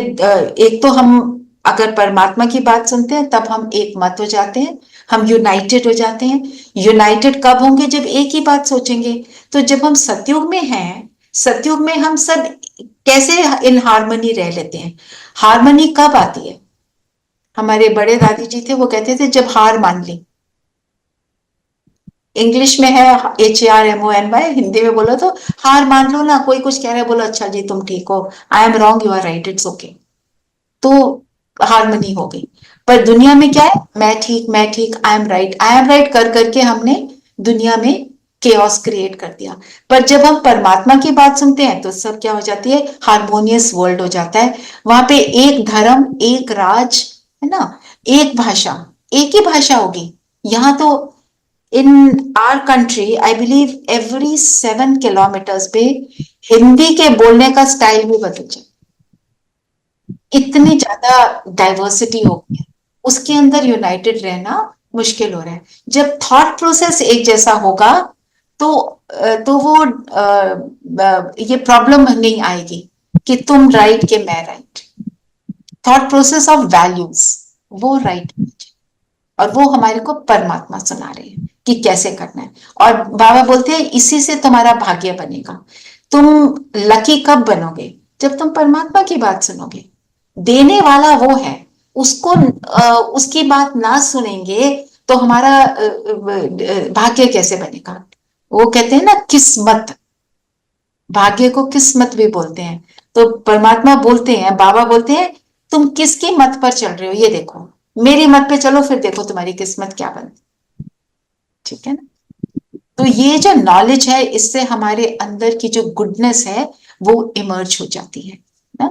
एक तो हम अगर परमात्मा की बात सुनते हैं तब हम एक मत हो जाते हैं, हम यूनाइटेड हो जाते हैं। यूनाइटेड कब होंगे? जब एक ही बात सोचेंगे। तो जब हम सतयुग में हैं, सतयुग में हम सब कैसे इन हार्मनी रह लेते हैं? हार्मनी कब आती है? हमारे बड़े दादी जी थे, वो कहते थे जब हार मान ली। इंग्लिश में है HARMONY, हिंदी में बोलो तो हार मान लो ना, कोई कुछ कह रहा है, बोलो अच्छा जी तुम ठीक हो, I am wrong, you are right, it's okay. तो हारमोनी हो गई। पर दुनिया में क्या है? मैं ठीक, आई एम राइट कर करके हमने दुनिया में केओस क्रिएट कर दिया। पर जब हम परमात्मा की बात सुनते हैं तो सब क्या हो जाती है? हारमोनियस वर्ल्ड हो जाता है। वहां पे एक धर्म, एक राज, है ना, एक भाषा, एक ही भाषा होगी। यहाँ तो इन our country I believe every 7 kilometres पे हिंदी के बोलने का स्टाइल भी बदल जाए। इतनी ज्यादा डाइवर्सिटी हो गई है, उसके अंदर यूनाइटेड रहना मुश्किल हो रहा है। जब थॉट प्रोसेस एक जैसा होगा तो वो ये प्रॉब्लम नहीं आएगी कि तुम राइट के मैं right. Thought process of values वो राइट, और वो हमारे को परमात्मा सुना रहे हैं कि कैसे करना है। और बाबा बोलते हैं इसी से तुम्हारा भाग्य बनेगा। तुम लकी कब बनोगे? जब तुम परमात्मा की बात सुनोगे। देने वाला वो है, उसको उसकी बात ना सुनेंगे तो हमारा भाग्य कैसे बनेगा? वो कहते हैं ना किस्मत, भाग्य को किस्मत भी बोलते हैं। तो परमात्मा बोलते हैं, बाबा बोलते हैं तुम किसकी मत पर चल रहे हो, ये देखो, मेरी मत पे चलो, फिर देखो तुम्हारी किस्मत क्या बनती। ठीक है ना? तो ये जो नॉलेज है, इससे हमारे अंदर की जो गुडनेस है वो इमर्ज हो जाती है ना।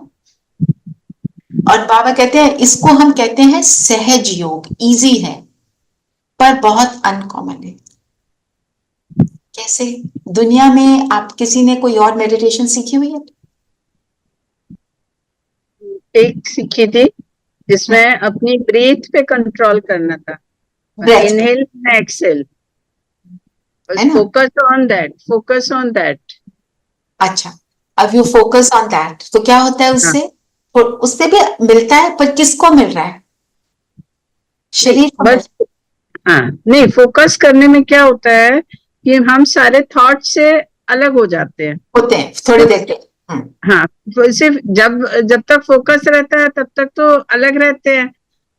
और बाबा कहते हैं इसको हम कहते हैं सहज योग। इजी है पर बहुत अनकॉमन है। कैसे? दुनिया में आप किसी ने कोई और मेडिटेशन सीखी हुई है? एक सीखी थी जिसमें अपनी ब्रीथ पे कंट्रोल करना था, ब्रेथ, इनहेल एंड एक्सेल, है ना? Focus on that. अच्छा, अब यू फोकस ऑन दैट, तो क्या होता है उससे? उससे भी मिलता है, पर किसको मिल रहा है? शरीर को मिल बस हाँ, नहीं, फोकस करने में क्या होता है कि हम सारे थॉट से अलग हो जाते हैं। होते हैं थोड़ी देर के। हाँ, सिर्फ जब तक फोकस रहता है तब तक तो अलग रहते हैं,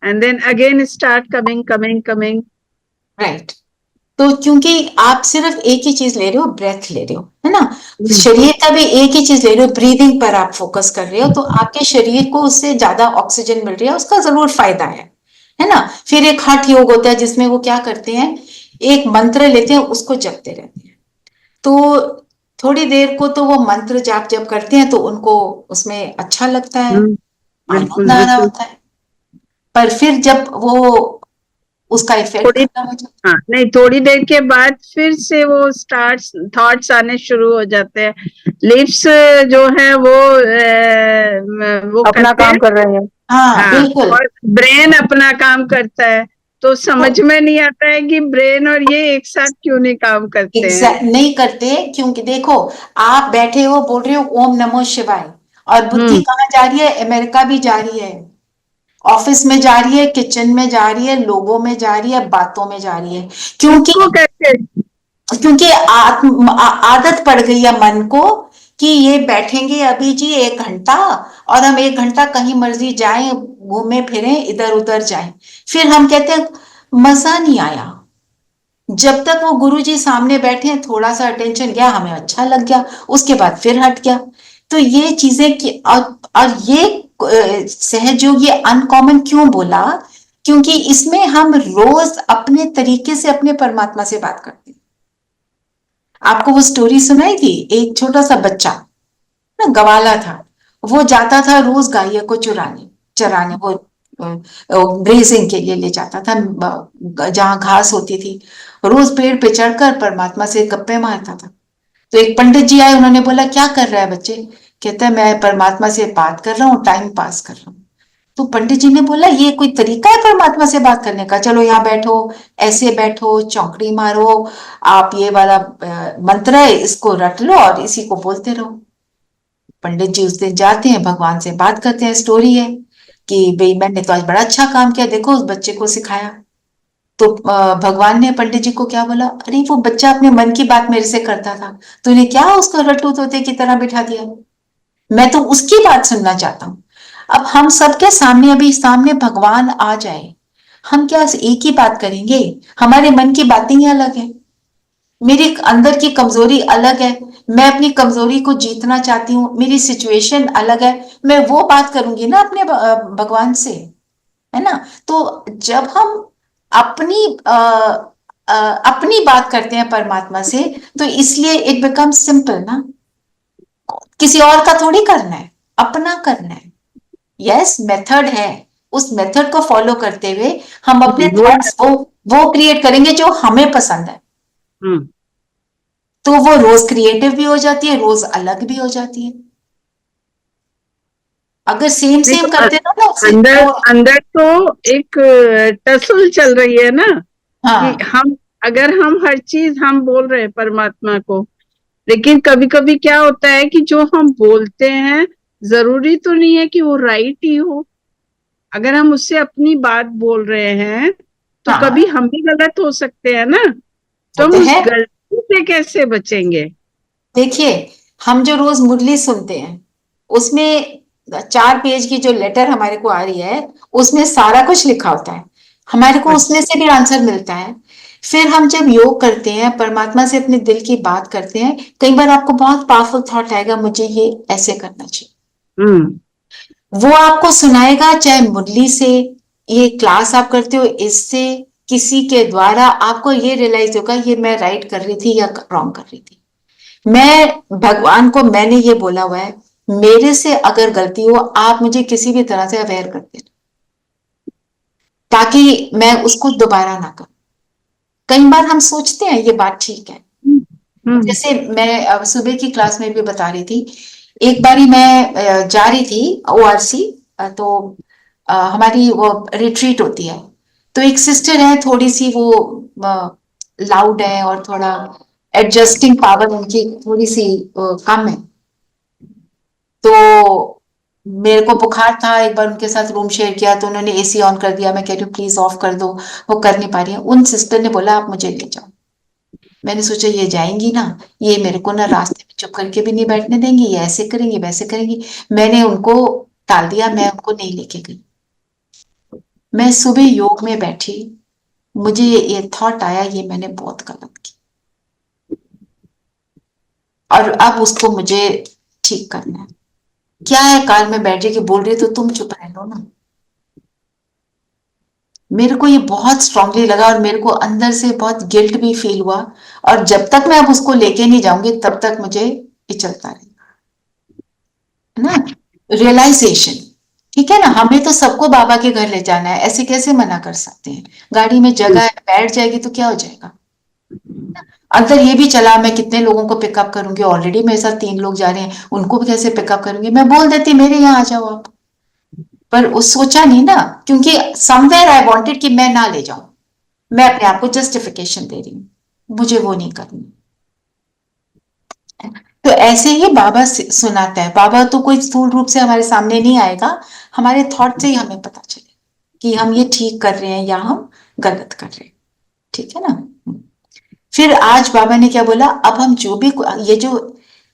and then again start coming. Right. तो क्योंकि आप सिर्फ एक ही चीज ले रहे हो, ब्रेथ ले रहे हो, है ना, शरीर का भी एक ही चीज ले रहे हो, ब्रीदिंग पर आप फोकस कर रहे हो, तो आपके शरीर को उससे ज्यादा ऑक्सीजन मिल रही है, उसका जरूर फायदा है ना। फिर एक हठ योग होता है जिसमें वो क्या करते हैं, एक मंत्र लेते हैं, उसको जपते रहते हैं। तो थोड़ी देर को तो वो मंत्र जाप जब करते हैं तो उनको उसमें अच्छा लगता है, बिल्कुल आनंद आ रहा बिल्कुल। होता है। पर फिर जब वो उसका इफेक्ट थोड़ी खत्म हो जाता हाँ, नहीं, थोड़ी देर के बाद फिर से वो थॉट्स आने शुरू हो जाते हैं। लिप्स जो है वो अपना करते काम हैं। कर रहे हैं। हाँ, हाँ, बिल्कुल। और ब्रेन अपना काम करता है, तो समझ में नहीं आता है कि ब्रेन और ये एक साथ क्यों नहीं काम करते हैं। नहीं करते, क्योंकि देखो, आप बैठे हो बोल रहे हो ओम नमो शिवाय, और बुद्धि कहाँ जा रही है? अमेरिका भी जा रही है, ऑफिस में जा रही है, किचन में जा रही है, लोगों में जा रही है, बातों में जा रही है। क्योंकि किसको कहते क्योंकि आदत पड़ गई है मन को कि ये बैठेंगे अभी जी 1 घंटा, और हम 1 घंटा कहीं मर्जी जाएं, घूमे फिरें, इधर उधर जाएं, फिर हम कहते हैं मजा नहीं आया। जब तक वो गुरुजी सामने बैठे हैं, थोड़ा सा अटेंशन गया, हमें अच्छा लग गया, उसके बाद फिर हट गया। तो ये चीजें कि और ये सहजयोग ये अनकॉमन क्यों बोला, क्योंकि इसमें हम रोज अपने तरीके से अपने परमात्मा से बात करते हैं। आपको वो स्टोरी सुनाई थी, एक छोटा सा बच्चा ना गवाला था, वो जाता था रोज गायों को चराने वो ग्रेजिंग के लिए ले जाता था, जहां घास होती थी, रोज पेड़ पे चढ़कर परमात्मा से गप्पे मारता था। तो एक पंडित जी आए, उन्होंने बोला क्या कर रहा है बच्चे? कहता है मैं परमात्मा से बात कर रहा हूँ, टाइम पास कर रहा हूँ। तो पंडित जी ने बोला ये कोई तरीका है परमात्मा से बात करने का? चलो यहाँ बैठो, ऐसे बैठो, चौकड़ी मारो, आप ये वाला मंत्र है, इसको रट लो और इसी को बोलते रहो। पंडित जी उस दिन जाते हैं, भगवान से बात करते हैं। स्टोरी है कि भाई मैंने तो आज बड़ा अच्छा काम किया, देखो उस बच्चे को सिखाया। तो भगवान ने पंडित जी को क्या बोला, अरे वो बच्चा अपने मन की बात मेरे से करता था, तूने क्या उसको रट्टू तोते की तरह बिठा दिया? मैं तो उसकी बात सुनना चाहता हूँ। अब हम सबके सामने, अभी सामने भगवान आ जाए, हम क्या एक ही बात करेंगे? हमारे मन की बातें ही अलग है, मेरी अंदर की कमजोरी अलग है, मैं अपनी कमजोरी को जीतना चाहती हूँ, मेरी सिचुएशन अलग है, मैं वो बात करूंगी ना अपने भगवान से, है ना? तो जब हम अपनी अपनी बात करते हैं परमात्मा से, तो इसलिए इट बिकम सिंपल ना, किसी और का थोड़ी करना है, अपना करना है। यस मेथड है, उस मेथड को फॉलो करते हुए हम अपने थॉट्स वो क्रिएट करेंगे जो हमें पसंद है। तो वो रोज क्रिएटिव भी हो जाती है, रोज अलग भी हो जाती है। अगर सेम सेम करते रहो ना, अंदर अंदर तो एक टसल चल रही है ना, हाँ, कि अगर हम हर चीज हम बोल रहे हैं परमात्मा को, लेकिन कभी कभी क्या होता है कि जो हम बोलते हैं जरूरी तो नहीं है कि वो राइट ही हो। अगर हम उससे अपनी बात बोल रहे हैं तो हाँ, कभी हम भी गलत हो सकते हैं ना, तो हम होते उस हैं। गलती से कैसे बचेंगे? देखिए, हम जो रोज मुरली सुनते हैं, उसमें 4 पेज की जो लेटर हमारे को आ रही है, उसमें सारा कुछ लिखा होता है, हमारे को उसमें से भी आंसर मिलता है। फिर हम जब योग करते हैं, परमात्मा से अपने दिल की बात करते हैं, कई बार आपको बहुत पावरफुल थॉट आएगा, मुझे ये ऐसे करना चाहिए, वो आपको सुनाएगा, चाहे मुरली से, ये क्लास आप करते हो इससे, किसी के द्वारा आपको ये रियलाइज होगा ये मैं राइट कर रही थी या रॉन्ग कर रही थी। मैं भगवान को मैंने ये बोला हुआ है, मेरे से अगर गलती हो आप मुझे किसी भी तरह से अवेयर कर देना, ताकि मैं उसको दोबारा ना करूं। कई बार हम सोचते हैं ये बात ठीक है, जैसे मैं सुबह की क्लास में भी बता रही थी, एक बारी मैं जा रही थी ओआरसी, तो हमारी वो रिट्रीट होती है, तो एक सिस्टर है, थोड़ी सी वो लाउड है और थोड़ा एडजस्टिंग पावर उनकी थोड़ी सी कम है। तो मेरे को बुखार था, एक बार उनके साथ रूम शेयर किया तो उन्होंने एसी ऑन कर दिया, मैं कह रही हूँ प्लीज ऑफ कर दो, वो कर नहीं पा रही है। उन सिस्टर ने बोला आप मुझे ले जाओ। मैंने सोचा ये जाएंगी ना, ये मेरे को ना रास्ते में चुप करके भी नहीं बैठने देंगी, ये ऐसे करेंगी वैसे करेंगी। मैंने उनको टाल दिया, मैं उनको नहीं लेके गई। मैं सुबह योग में बैठी, मुझे ये थॉट आया ये मैंने बहुत गलत की, और अब उसको मुझे ठीक करना है। क्या है, कार में बैठ के बोल रही तो तुम चुप रह लो ना। मेरे को ये बहुत स्ट्रांगली लगा और मेरे को अंदर से बहुत गिल्ट भी फील हुआ, और जब तक मैं अब उसको लेके नहीं जाऊंगी तब तक मुझे चलता रहेगा, है ना? रियलाइजेशन, ठीक है ना? हमें तो सबको बाबा के घर ले जाना है, ऐसे कैसे मना कर सकते हैं? गाड़ी में जगह है, बैठ जाएगी तो क्या हो जाएगा? अंदर ये भी चला मैं कितने लोगों को पिकअप करूंगी, ऑलरेडी मेरे साथ 3 लोग जा रहे हैं, उनको भी कैसे पिकअप करूंगी? मैं बोल देती मेरे यहाँ आ जाओ आप, पर वो सोचा नहीं ना, क्योंकि समवेयर आई वांटेड कि मैं ना ले जाऊं, मैं अपने आप को जस्टिफिकेशन दे रही हूं, मुझे वो नहीं करनी। तो ऐसे ही बाबा सुनाता है, बाबा तो कोई स्थूल रूप से हमारे सामने नहीं आएगा, हमारे थॉट से ही हमें पता चले कि हम ये ठीक कर रहे हैं या हम गलत कर रहे हैं, ठीक है ना? फिर आज बाबा ने क्या बोला, अब हम जो भी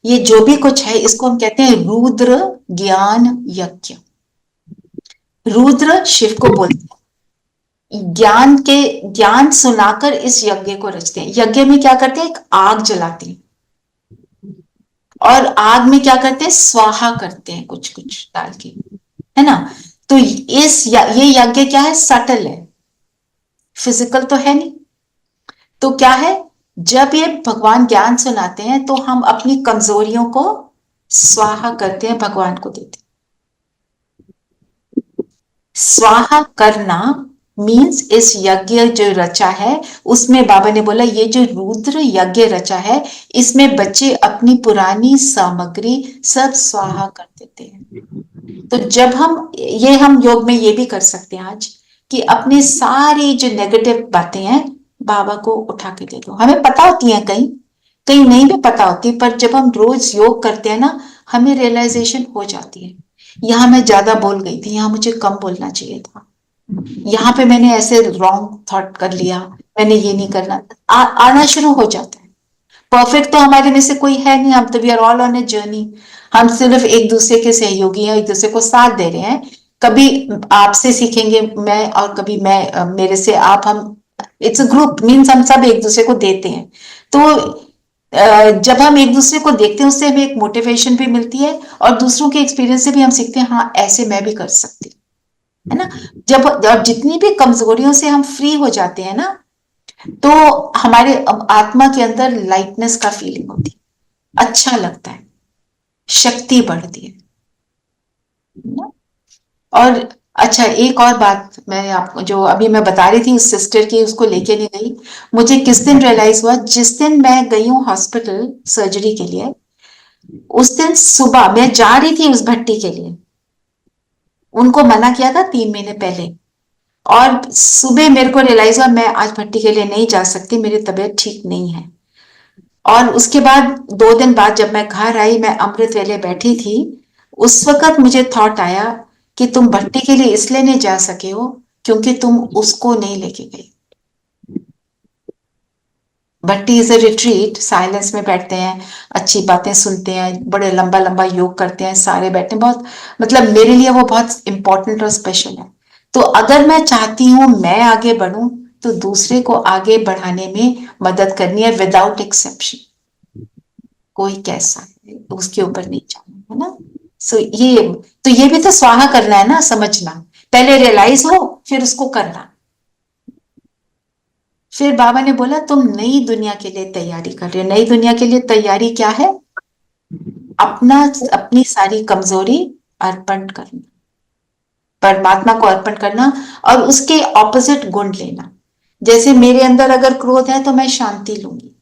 ये जो भी कुछ है इसको हम कहते हैं रुद्र ज्ञान यज्ञ। रुद्र शिव को बोलते हैं, ज्ञान सुनाकर इस यज्ञ को रचते हैं। यज्ञ में क्या करते हैं, एक आग जलाते हैं और आग में क्या करते हैं, स्वाहा करते हैं कुछ कुछ डाल के, है ना। तो ये यज्ञ क्या है, सटल है, फिजिकल तो है नहीं। तो क्या है, जब ये भगवान ज्ञान सुनाते हैं तो हम अपनी कमजोरियों को स्वाहा करते हैं, भगवान को देते हैं। स्वाहा करना मीन्स इस यज्ञ जो रचा है उसमें बाबा ने बोला ये जो रुद्र यज्ञ रचा है इसमें बच्चे अपनी पुरानी सामग्री सब स्वाहा कर देते हैं। तो जब हम योग में ये भी कर सकते हैं आज कि अपनी सारी जो नेगेटिव बातें हैं बाबा को उठा के दे दो। हमें पता होती है, कहीं कहीं नहीं भी पता होती, पर जब हम रोज योग करते हैं ना हमें रियलाइजेशन हो जाती है, यहाँ मैं ज्यादा बोल गई थी, यहाँ मुझे कम बोलना चाहिए था, यहाँ पे मैंने ऐसे रॉन्ग थॉट कर लिया, मैंने ये नहीं करना। आना शुरू हो जाता है। परफेक्ट तो हमारे में से कोई है नहीं, हम तो we are all on a journey. हम सिर्फ एक दूसरे के सहयोगी हैं, एक दूसरे को साथ दे रहे हैं। कभी आपसे सीखेंगे मैं और कभी मैं मेरे से आप, हम इट्स अ ग्रुप, मीन्स हम सब एक दूसरे को देते हैं। तो जब हम एक दूसरे को देखते हैं उससे हमें एक मोटिवेशन भी मिलती है और दूसरों के एक्सपीरियंस से भी हम सीखते हैं, हाँ ऐसे मैं भी कर सकती हूँ, है ना। जब जितनी भी कमजोरियों से हम फ्री हो जाते हैं ना तो हमारे आत्मा के अंदर लाइटनेस का फीलिंग होती है, अच्छा लगता है, शक्ति बढ़ती है ना? और अच्छा, एक और बात मैं आपको जो अभी मैं बता रही थी उस सिस्टर की, उसको लेके नहीं गई। मुझे किस दिन रियलाइज हुआ, जिस दिन मैं गई हूँ हॉस्पिटल सर्जरी के लिए, उस दिन सुबह मैं जा रही थी उस भट्टी के लिए, उनको मना किया था 3 महीने पहले, और सुबह मेरे को रियलाइज हुआ मैं आज भट्टी के लिए नहीं जा सकती, मेरी तबीयत ठीक नहीं है। और उसके बाद 2 दिन बाद जब मैं घर आई, मैं अमृत वेले बैठी थी, उस वक्त मुझे थॉट आया कि तुम भट्टी के लिए इसलिए नहीं जा सके हो क्योंकि तुम उसको नहीं लेके गई। भट्टी इज अ रिट्रीट, साइलेंस में बैठते हैं, अच्छी बातें सुनते हैं, बड़े लंबा लंबा योग करते हैं, सारे बैठे, बहुत मतलब मेरे लिए वो बहुत इंपॉर्टेंट और स्पेशल है। तो अगर मैं चाहती हूं मैं आगे बढ़ूं तो दूसरे को आगे बढ़ाने में मदद करनी है विदाउट एक्सेप्शन, कोई कैसा है उसके ऊपर नहीं जाना, है ना। सो ये भी तो स्वाहा करना है ना, समझना, पहले रियलाइज हो फिर उसको करना। फिर बाबा ने बोला तुम नई दुनिया के लिए तैयारी कर रहे हो। नई दुनिया के लिए तैयारी क्या है, अपनी सारी कमजोरी अर्पण करना, परमात्मा को अर्पण करना और उसके ऑपोजिट गुण लेना। जैसे मेरे अंदर अगर क्रोध है तो मैं शांति लूंगी,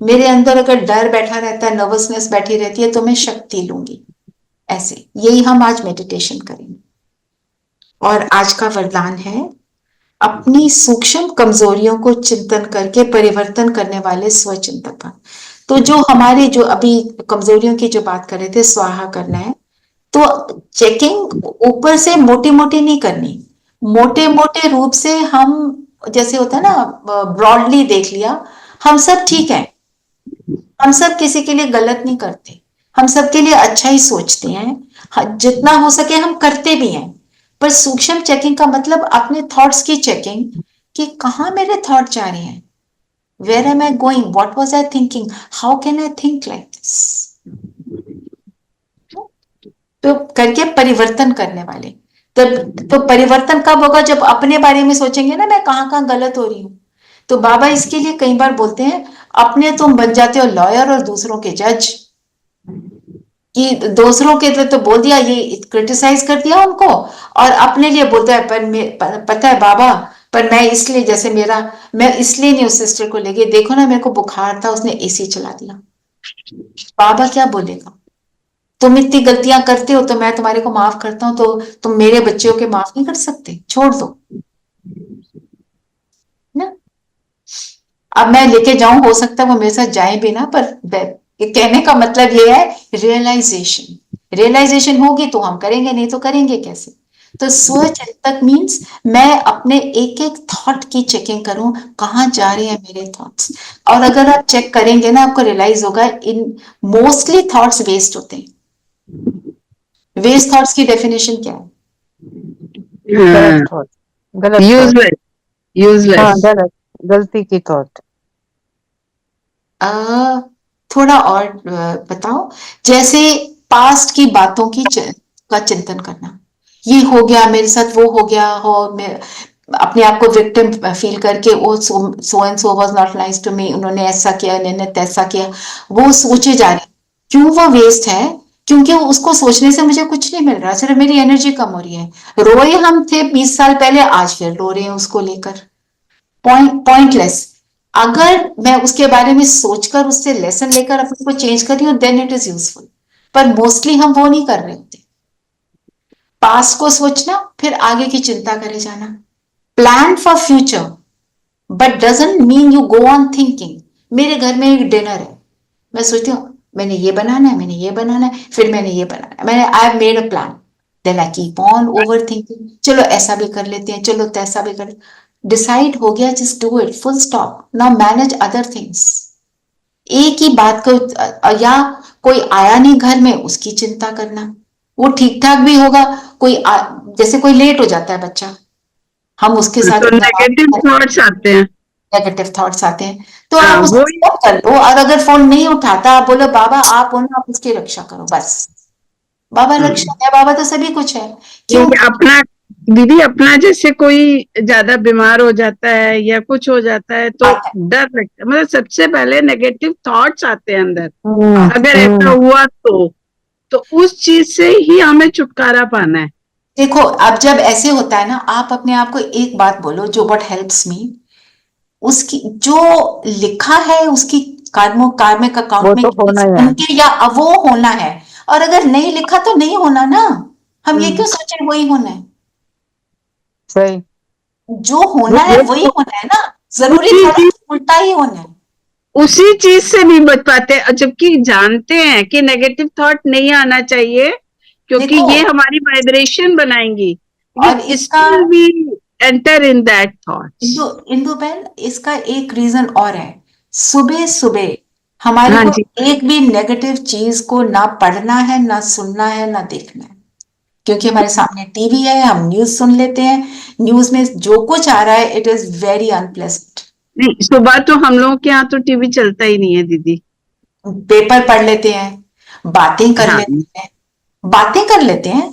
मेरे अंदर अगर डर बैठा रहता है, नर्वसनेस बैठी रहती है तो मैं शक्ति लूंगी। ऐसे यही हम आज मेडिटेशन करेंगे। और आज का वरदान है, अपनी सूक्ष्म कमजोरियों को चिंतन करके परिवर्तन करने वाले स्वचिंतक। तो जो हमारी जो अभी कमजोरियों की जो बात कर रहे थे, स्वाहा करना है, तो चेकिंग ऊपर से मोटी मोटी नहीं करनी, मोटे मोटे रूप से हम, जैसे होता है ना, ब्रॉडली देख लिया, हम सब ठीक है, हम सब किसी के लिए गलत नहीं करते, हम सबके लिए अच्छा ही सोचते हैं, जितना हो सके हम करते भी हैं। पर सूक्ष्म चेकिंग का मतलब अपने थॉट्स की चेकिंग, कि कहाँ मेरे थॉट जा रहे हैं, where am I going, what was I thinking, how can I think like this. तो करके परिवर्तन करने वाले, तो परिवर्तन कब होगा, जब अपने बारे में सोचेंगे ना मैं कहाँ कहाँ गलत हो रही हूँ। तो बाबा इसके लिए कई बार बोलते हैं, अपने तुम बन जाते हो लॉयर और दूसरों के जज, कि दूसरों के तो बोल दिया, ये क्रिटिसाइज कर दिया उनको, और अपने लिए बोलता है पर पता है बाबा, पर मैं इसलिए, जैसे मैं इसलिए नहीं उस सिस्टर को ले गई, देखो ना मेरे को बुखार था, उसने एसी चला दिया। बाबा क्या बोलेगा, तुम इतनी गलतियां करते हो तो मैं तुम्हारे को माफ करता हूं, तो तुम मेरे बच्चों के माफ नहीं कर सकते, छोड़ दो ना। अब मैं लेके जाऊं, हो सकता है वो मेरे साथ जाए भी ना, पर कहने का मतलब ये है रियलाइजेशन होगी तो हम करेंगे, नहीं तो करेंगे कैसे। तो स्वचिंतक मीन्स मैं अपने एक एक थॉट की चेकिंग करूं, कहाँ जा रहे हैं मेरे थॉट्स। और अगर आप चेक करेंगे ना, आपको रियलाइज होगा इन मोस्टली थॉट्स वेस्ट होते हैं। वेस्ट थॉट्स की डेफिनेशन क्या है? गलत थॉट, गलत thought। यूजलेस हाँ, यूजलेस। गलत, गलती की थॉट। थोड़ा और बताओ। जैसे पास्ट की बातों का चिंतन करना, ये हो गया मेरे साथ, वो हो गया हो, मैं अपने आप को विक्टिम फील करके oh so and so was not nice to me, उन्होंने ऐसा किया, इन्होंने तैसा किया, वो सोचे जा रहे। क्यों वो वेस्ट है? क्योंकि उसको सोचने से मुझे कुछ नहीं मिल रहा, सिर्फ मेरी एनर्जी कम हो रही है। रोए हम थे 20 साल पहले, आज फिर रो रहे हैं उसको लेकर। पॉइंटलेस। अगर मैं उसके बारे में सोचकर उससे लेसन लेकर अपने को चेंज कर रही हूँ, देन इट इज यूजफुल। पर मोस्टली हम वो नहीं कर रहे होते। पास्ट को सोचना, फिर आगे की चिंता करे जाना। Plan for future, but doesn't mean you go on thinking. मेरे घर में एक डिनर है, मैं सोचती हूँ मैंने ये बनाना है, मैंने ये बनाना है, फिर मैंने ये बनाना है, मैंने I have made a plan, then I keep on overthinking. चलो ऐसा भी कर लेते हैं, चलो तैसा भी कर। डिसाइड हो गया, just do it, full stop. Now manage other things. एक ही बात को या कोई आया नहीं घर में, उसकी चिंता करना, वो ठीक ठाक भी होगा। जैसे कोई लेट हो जाता है बच्चा, हम उसके साथ तो नेगेटिव थॉट्स आते हैं। नेगेटिव थॉट्स आते हैं, तो हाँ, आप उसको वो स्टॉप कर लो। और अगर फोन नहीं उठाता, आप बोलो बाबा आप हो ना, आप उसकी रक्षा करो बस। बाबा रक्षा है, बाबा तो सभी कुछ है। क्यों? ये अपना दीदी, अपना जैसे कोई ज्यादा बीमार हो जाता है या कुछ हो जाता है तो डर लगता है, मतलब सबसे पहले नेगेटिव थॉट्स आते हैं अंदर। अगर ऐसा हुआ तो उस चीज से ही हमें छुटकारा पाना है। देखो, अब जब ऐसे होता है ना, आप अपने आप को एक बात बोलो जो व्हाट हेल्प्स मी, उसकी जो लिखा है उसकी कार्मिक अकाउंट में वो तो होना ही है। उनके या वो होना है। और अगर नहीं लिखा तो नहीं होना ना। हम ये क्यों सोचे वही होना है? सही। जो होना है वही होना है ना। जरूरी उसी थोड़ा चीज उल्टा ही होना है। उसी चीज से भी बच पाते हैं, जबकि जानते हैं कि नेगेटिव थॉट नहीं आना चाहिए, क्योंकि देखो, ये हमारी वाइब्रेशन बनाएंगी, और लेकिन इसका still we enter in that thoughts. Indu बहन, इसका एक रीजन और है। सुबह सुबह हमारे हाँ को जी। एक भी नेगेटिव चीज को ना पढ़ना है, ना सुनना है, ना देखना है। क्योंकि हमारे सामने टीवी है, हम न्यूज सुन लेते हैं। न्यूज में जो कुछ आ रहा है, इट इज वेरी अनप्लेजेंट। नहीं, सुबह तो हम लोगों के यहाँ तो टीवी चलता ही नहीं है दीदी। पेपर पढ़ लेते हैं, बातें कर हाँ। लेते हैं, बातें कर लेते हैं।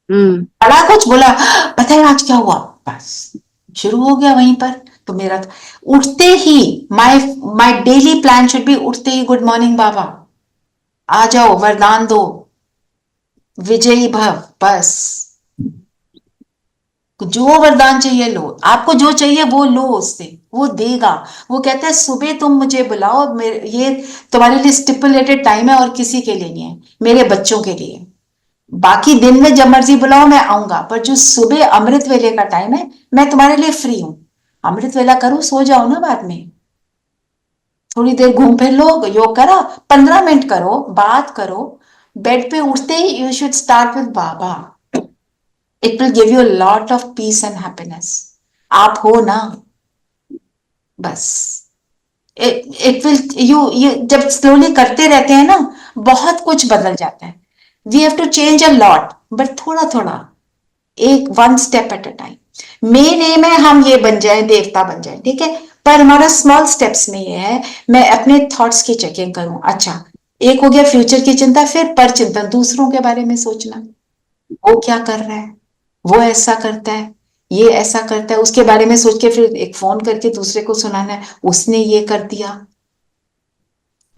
हम्म। बड़ा कुछ बोला, पता है आज क्या हुआ, बस शुरू हो गया वहीं पर। तो मेरा तो उठते ही my my daily plan should be, उठते ही गुड मॉर्निंग बाबा, आ जाओ वरदान दो, विजयी भव, बस। जो वरदान चाहिए लो, आपको जो चाहिए वो लो उससे, वो देगा। वो कहता है सुबह तुम मुझे बुलाओ, ये तुम्हारे लिए स्टिपुलेटेड टाइम है और किसी के लिए नहीं है, मेरे बच्चों के लिए। बाकी दिन में जब मर्जी बुलाओ मैं आऊंगा, पर जो सुबह अमृत वेले का टाइम है, मैं तुम्हारे लिए फ्री हूं। अमृत वेला करो, सो जाओ ना बाद में, थोड़ी देर घूम फिर लो, योग करा, 15 मिनट करो, बात करो। बेड पे उठते ही यू शुड स्टार्ट विद बाबा। It will give you lot of peace and happiness. आप हो ना, बस। इट विल यू जब स्लोली करते रहते हैं ना, बहुत कुछ बदल जाता है। We have to change a lot, but थोड़ा थोड़ा, एक one step at a time. Main aim है हम ये बन जाए, देवता बन जाए, ठीक है। पर हमारा स्मॉल स्टेप्स में ये है, मैं अपने थॉट्स की चेकिंग करूं। अच्छा, एक हो गया फ्यूचर की चिंता, फिर पर चिंतन, दूसरों के बारे में सोचना। वो क्या कर रहा है, वो ऐसा करता है, ये ऐसा करता है, उसके बारे में सोच के फिर एक फोन करके दूसरे को सुनाना है, उसने ये कर दिया।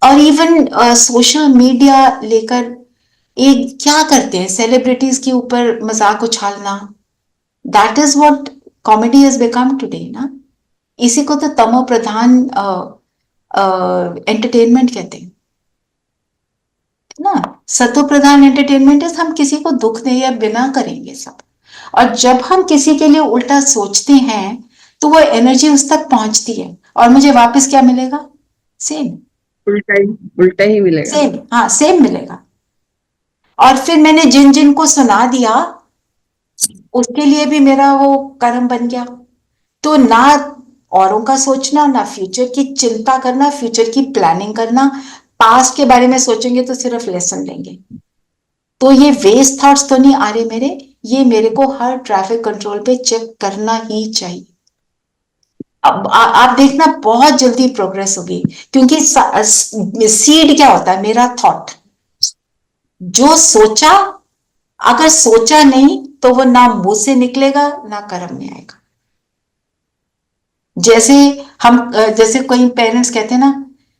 और इवन सोशल मीडिया लेकर एक क्या करते हैं, सेलिब्रिटीज के ऊपर मजाक उछालना। That is what comedy has become today ना। इसी को तो तमो प्रधान एंटरटेनमेंट कहते हैं ना। सतो प्रधान एंटरटेनमेंट इज हम किसी को दुख दे या बिना करेंगे सब। और जब हम किसी के लिए उल्टा सोचते हैं, तो वो एनर्जी उस तक पहुंचती है, और मुझे वापस क्या मिलेगा? सेम। उल्टा ही मिलेगा। सेम, हाँ सेम मिलेगा। और फिर मैंने जिन जिन को सुना दिया, उसके लिए भी मेरा वो कर्म बन गया। तो ना औरों का सोचना, ना फ्यूचर की चिंता करना, फ्यूचर की प्लानिंग करना, पास्ट के बारे में सोचेंगे तो सिर्फ लेसन लेंगे। तो ये वेस्ट थॉट्स तो नहीं आ रहे मेरे, ये मेरे को हर ट्रैफिक कंट्रोल पे चेक करना ही चाहिए। अब आप देखना बहुत जल्दी प्रोग्रेस होगी, क्योंकि सीड क्या होता है? मेरा थॉट। जो सोचा, अगर सोचा नहीं तो वो ना मुंह से निकलेगा ना कर्म में आएगा। जैसे जैसे कोई पेरेंट्स कहते हैं ना,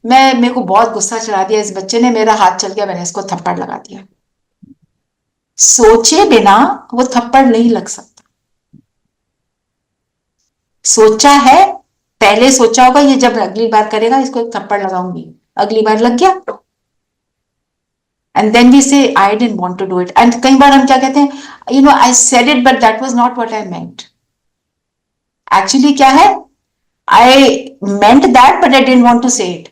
मेरे को बहुत गुस्सा चढ़ा दिया इस बच्चे ने, मेरा हाथ चल गया, मैंने इसको थप्पड़ लगा दिया। सोचे बिना वो थप्पड़ नहीं लग सकता। सोचा है, पहले सोचा होगा ये जब अगली बार करेगा इसको एक थप्पड़ लगाऊंगी, अगली बार लग गया। And then we say I didn't want to do it. And कई बार हम क्या कहते हैं, you know I said it but that was not what I meant. Actually क्या है, I meant that but I didn't want to say it,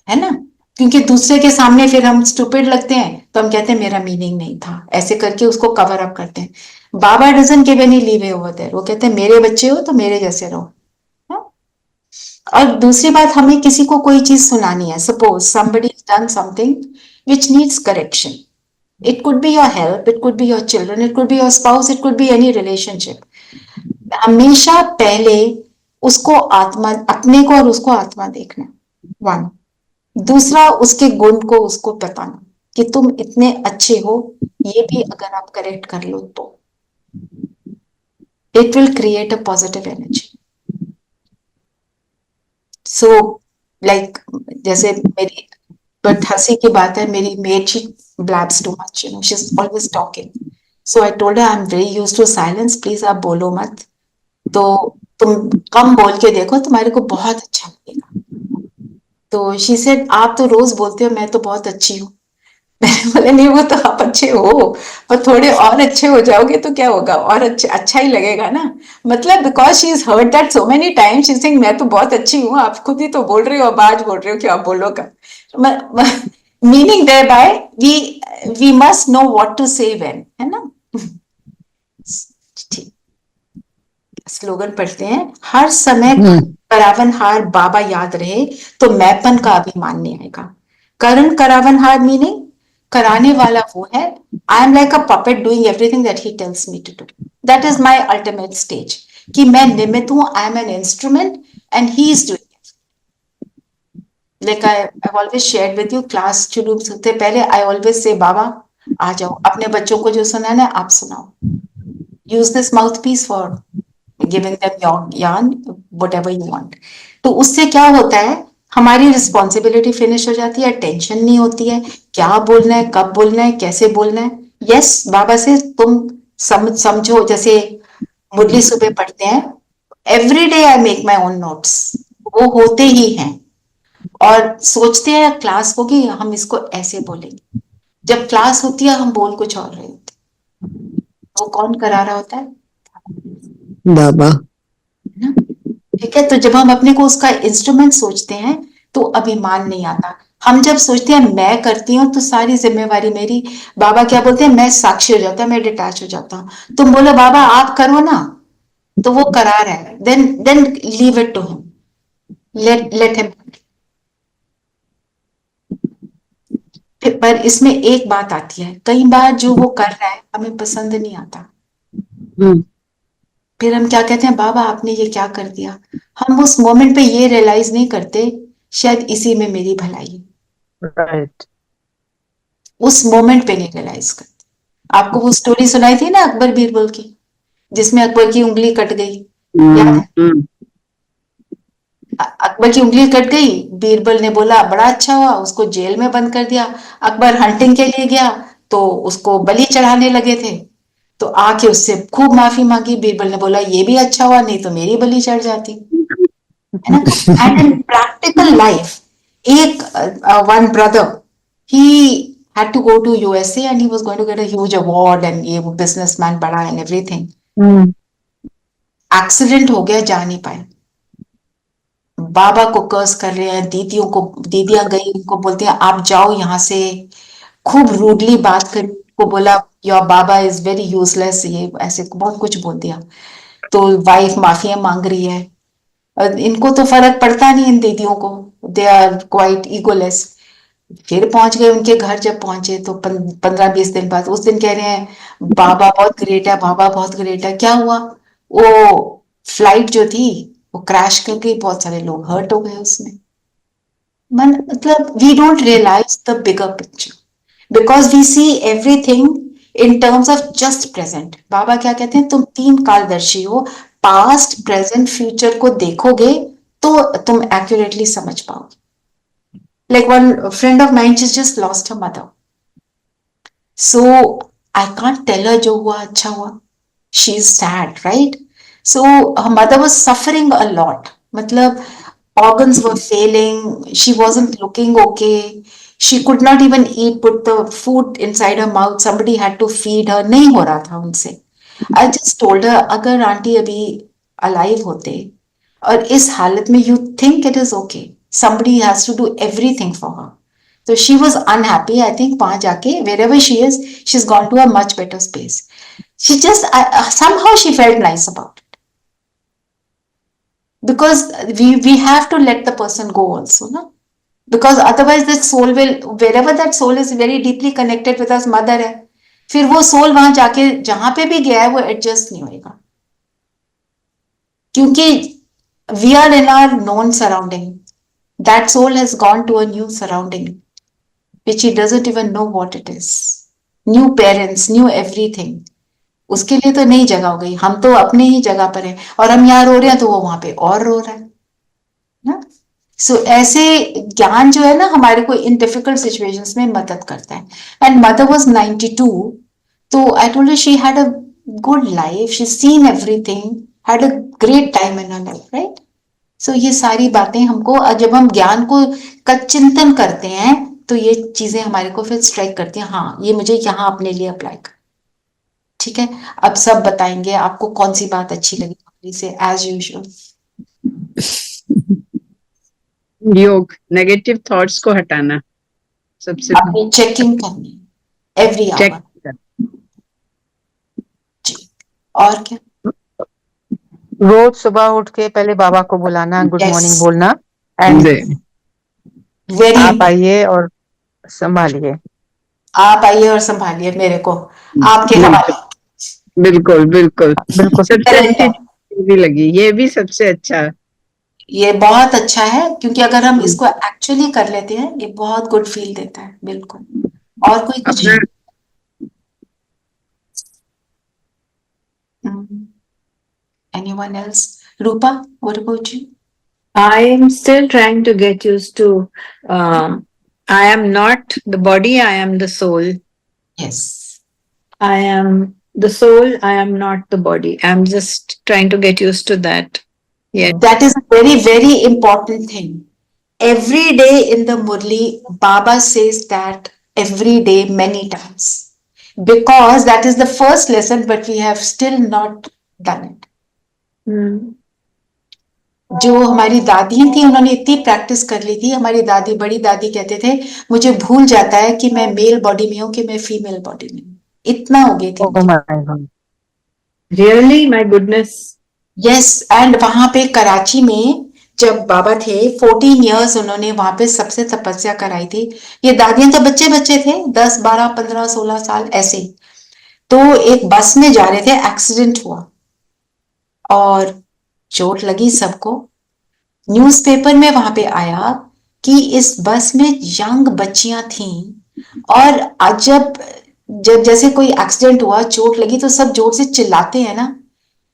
है ना? क्योंकि दूसरे के सामने फिर हम स्टूपिड लगते हैं, तो हम कहते हैं मेरा मीनिंग नहीं था, ऐसे करके उसको कवर अप करते हैं। बाबा doesn't give any leeway over there, वो कहते हैं मेरे बच्चे हो तो मेरे जैसे रहो। हाँ? और दूसरी बात, हमें किसी को कोई चीज सुनानी है, suppose somebody has done something which needs correction, it could be your help, it could be your children, it could be your spouse, it could be any relationship। हमेशा पहले उसको आत्मा, अपने को और उसको आत्मा देखना, वन। दूसरा, उसके गुण को उसको बताना कि तुम इतने अच्छे हो, ये भी अगर आप करेक्ट कर लो तो it will create a positive energy. So like, जैसे मेरी, बट हंसी की बात है, मेरी made she blabs too much, you know, she's always talking, so I told her I'm very used to silence, please आप बोलो मत, तो तुम कम बोल के देखो, तुम्हारे को बहुत अच्छा लगेगा। तो शी सेड आप तो रोज बोलते हो मैं तो बहुत अच्छी हूँ। मैंने बोला नहीं, वो तो आप अच्छे हो, पर थोड़े और अच्छे हो जाओगे तो क्या होगा, और अच्छा ही लगेगा ना। मतलब because she is heard that so many times, she is saying मैं तो बहुत अच्छी हूँ, आप खुद ही तो बोल रहे हो, अब आज बोल रहे हो कि आप बोलोगा। Meaning thereby we must know what to say when, है ना? ठीक, स्लोगन पढ़ते हैं, हर समय करावनहार बाबा याद रहे तो मैंपन का अभिमान नहीं आएगा। करण करावनहार मीनिंग कराने वाला वो है, I am like a puppet doing everything that he tells me to do, that is my ultimate stage, कि मैं निमित्त हूं, I am an instrument and he is doing it. Like I always shared with you, class शुरू से पहले I always say बाबा आ जाओ, अपने बच्चों को जो सुनाना है आप सुनाओ, use this mouthpiece for giving them your ज्ञान, व्हाटएवर यू वांट। तो उससे क्या होता है, हमारी रिस्पॉन्सिबिलिटी फिनिश हो जाती है, टेंशन नहीं होती है क्या बोलना है, कब बोलना है, कैसे बोलना है। यस, बाबा से तुम समझो, जैसे मुरली सुबह पढ़ते हैं, every day I make my own notes, वो होते ही हैं, और सोचते हैं क्लास होगी हम इसको ऐसे बोलेंगे, जब क्लास होती है हम बोल कुछ और रहे होते, वो कौन करा रहा होता है? बाबा। ना? ठीक है, तो जब हम अपने को उसका इंस्ट्रूमेंट सोचते हैं तो अभिमान नहीं आता। हम जब सोचते हैं मैं करती हूँ तो सारी जिम्मेवारी मेरी, बाबा क्या बोलते हैं, मैं साक्षी हो जाता हूँ, मैं डिटैच हो जाता हूँ। तुम बोलो बाबा आप करो ना, तो वो करा रहा है, then leave it to him, let him. पर इसमें एक बात आती है, कई बार जो वो कर रहा है हमें पसंद नहीं आता, फिर हम क्या कहते हैं, बाबा आपने ये क्या कर दिया। हम उस मोमेंट पे ये रियलाइज नहीं करते, शायद इसी में मेरी भलाई है, राइट। उस मोमेंट पे नहीं रियलाइज करते। आपको वो स्टोरी सुनाई थी ना अकबर बीरबल की, जिसमें अकबर की उंगली कट गई, याद है? अकबर की उंगली कट गई, बीरबल ने बोला बड़ा अच्छा हुआ, उसको जेल में बंद कर दिया। अकबर हंटिंग के लिए गया तो उसको बलि चढ़ाने लगे थे, तो आके उससे खूब माफी मांगी। बीरबल ने बोला ये भी अच्छा हुआ, नहीं तो मेरी बलि चढ़ जाती, है ना? एंड इन प्रैक्टिकल लाइफ, एक one brother, he had to go to USA and he was going to get a huge award and ये वो businessman बड़ा and everything, एक्सीडेंट हो गया, जा नहीं पाए। बाबा को कर्स कर रहे हैं, दीदियां गई उनको बोलती हैं आप जाओ यहाँ से, खूब रूडली बात करी, को बोला your Baba is very useless, ये ऐसे बहुत कुछ बोल दिया। तो वाइफ माफिया मांग रही है, और इनको तो फर्क पड़ता नहीं इन दीदियों को, दे आर क्वाइट ईगोलेस। फिर पहुंच गए उनके घर, जब पहुंचे तो 15-20 दिन बाद उस दिन कह रहे हैं बाबा बहुत ग्रेट है, बाबा बहुत ग्रेट है। क्या हुआ? वो फ्लाइट जो थी वो क्रैश कर गई, बहुत सारे लोग हर्ट हो गए उसमें। मतलब we don't realize the bigger picture because we see everything in terms of just present. बाबा क्या कहते हैं, तुम 3 कालदर्शी हो, पास्ट प्रेजेंट फ्यूचर को देखोगे तो तुम एक्यूरेटली समझ पाओगे। Like one friend of mine, she's just lost her mother. So I can't tell her जो हुआ अच्छा हुआ. She's sad, right? So her mother was suffering a lot. मतलब organs were failing. She wasn't looking okay. She could not even eat, put the food inside her mouth. Somebody had to feed her. नहीं हो रहा था उनसे. I just told her, अगर aunty अभी alive होते और इस हालत में, you think it is okay. Somebody has to do everything for her. So she was unhappy. I think वहां जाके wherever she is, she's gone to a much better space. She just somehow she felt nice about it because we have to let the person go also, no? Because otherwise that soul will, wherever that soul is very deeply connected with us mother है, फिर वो soul वहां जाके जहां पे भी गया है वो एडजस्ट नहीं होएगा, क्योंकि we are in our known surrounding. That soul has gone to a new surrounding, which he doesn't even know what it is. New parents, new everything. उसके लिए तो नई जगह हो गई। हम तो अपने ही जगह पर हैं और हम यहाँ रो रहे हैं तो वो वहां पे और रो रहा है ना। सो ऐसे ज्ञान जो है ना हमारे को इन डिफिकल्ट सिचुएशंस में मदद करता है। एंड मदर वाज 92, तो I told her she had a good life, she seen everything, had a great time in her life, right? So ये सारी बातें हमको, जब हम ज्ञान को का चिंतन करते हैं तो ये चीजें हमारे को फिर स्ट्राइक करती हैं, हाँ ये मुझे यहाँ अपने लिए अप्लाई कर। ठीक है, अब सब बताएंगे आपको कौन सी बात अच्छी लगी से, एज यूजुअल। योग, नेगेटिव थॉट्स को हटाना सबसे अपनी चेकिंग करनी एवरी चेक आवर। और क्या? रोज सुबह उठ के पहले बाबा को बुलाना, गुड Yes. मॉर्निंग बोलना, एंड वेरी आप आइए और संभालिए। आप आइए और संभालिए मेरे को, आपके हवाले। बिल्कुल बिल्कुल बिल्कुल सबसे अच्छी चीज भी लगी, ये भी सबसे अच्छा। ये बहुत अच्छा है क्योंकि अगर हम इसको एक्चुअली कर लेते हैं ये बहुत गुड फील देता है। बिल्कुल। और कोई कुछ? Anyone else? Rupa, what about you? I am still trying to get used to, I am not the body, I am the soul. Yes. I am the soul, I am not the body. I'm just trying to get used to that. Yeah. That is a very, very important thing. Every day in the Murli, Baba says that every day, many times. Because that is the first lesson, but we have still not done it. जो हमारी दादी थी उन्होंने इतनी practice कर ली थी। हमारी दादी, बड़ी दादी कहते थे मुझे भूल जाता है कि मैं मेल बॉडी में हूँ कि मैं फीमेल बॉडी में हूँ, इतना हो गई थी। Oh my God. Really? My goodness. Yes, and वहां पे कराची में जब बाबा थे 14 इयर्स उन्होंने वहां पे सबसे तपस्या कराई थी। ये दादियां तो बच्चे बच्चे थे, 10, 12, 15, 16 साल ऐसे। तो एक बस में जा रहे थे, एक्सीडेंट हुआ और चोट लगी सबको। न्यूज़पेपर में वहां पे आया कि इस बस में यंग बच्चियां थीं और जब जैसे कोई एक्सीडेंट हुआ, चोट लगी तो सब जोर से चिल्लाते हैं ना,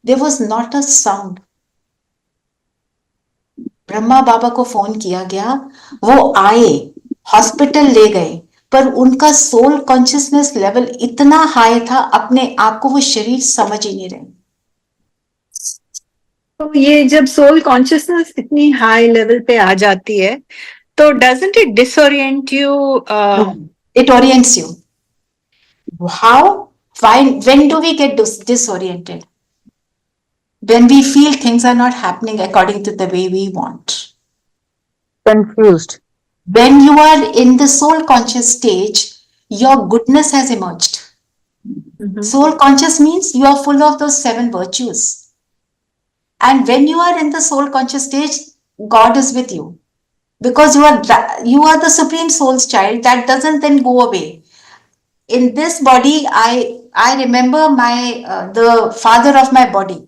there was not a sound. Brahma Baba को फोन किया गया, वो आए, हॉस्पिटल ले गए, पर उनका सोल कॉन्शियसनेस लेवल इतना हाई था, अपने आप को वो शरीर समझ ही नहीं रहे। तो ये जब सोल कॉन्शियसनेस इतनी हाई लेवल पे आ जाती है तो doesn't it disorient you? It orients you. How? When do we get disoriented? When we feel things are not happening according to the way we want. Confused. When you are in the soul conscious stage, your goodness has emerged. Mhm. Soul conscious means you are full of those 7 virtues. And when you are in the soul conscious stage, God is with you. Because you are the supreme soul's child. That doesn't then go away. In this body, I remember my the father of my body,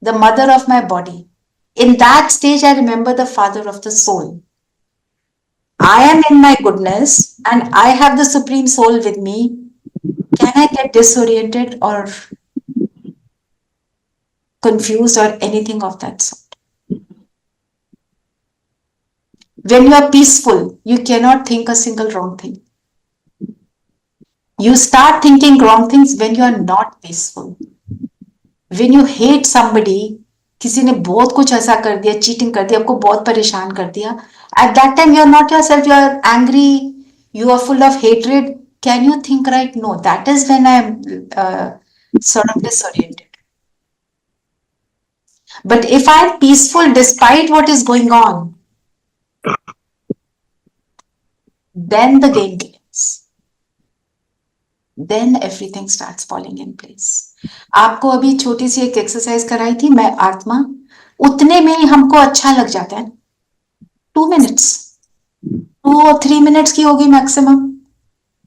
the mother of my body. In that stage, I remember the father of the soul. I am in my goodness and I have the supreme soul with me. Can I get disoriented or confused or anything of that sort? When you are peaceful, you cannot think a single wrong thing. You start thinking wrong things when you are not peaceful. When you hate somebody, किसी ने बहुत कुछ ऐसा कर दिया, cheating कर दिया, आपको बहुत परेशान कर दिया, at that time you are not yourself, you are angry, you are full of hatred. Can you think right? No, that is when I am sort of disoriented. But if I am peaceful despite what is going on, then the game begins. Then everything starts falling in place. आपको अभी छोटी सी एक exercise कराई थी, मैं आत्मा, उतने में ही हमको अच्छा लग जाता है. 2 minutes, 2 or 3 minutes की होगी maximum,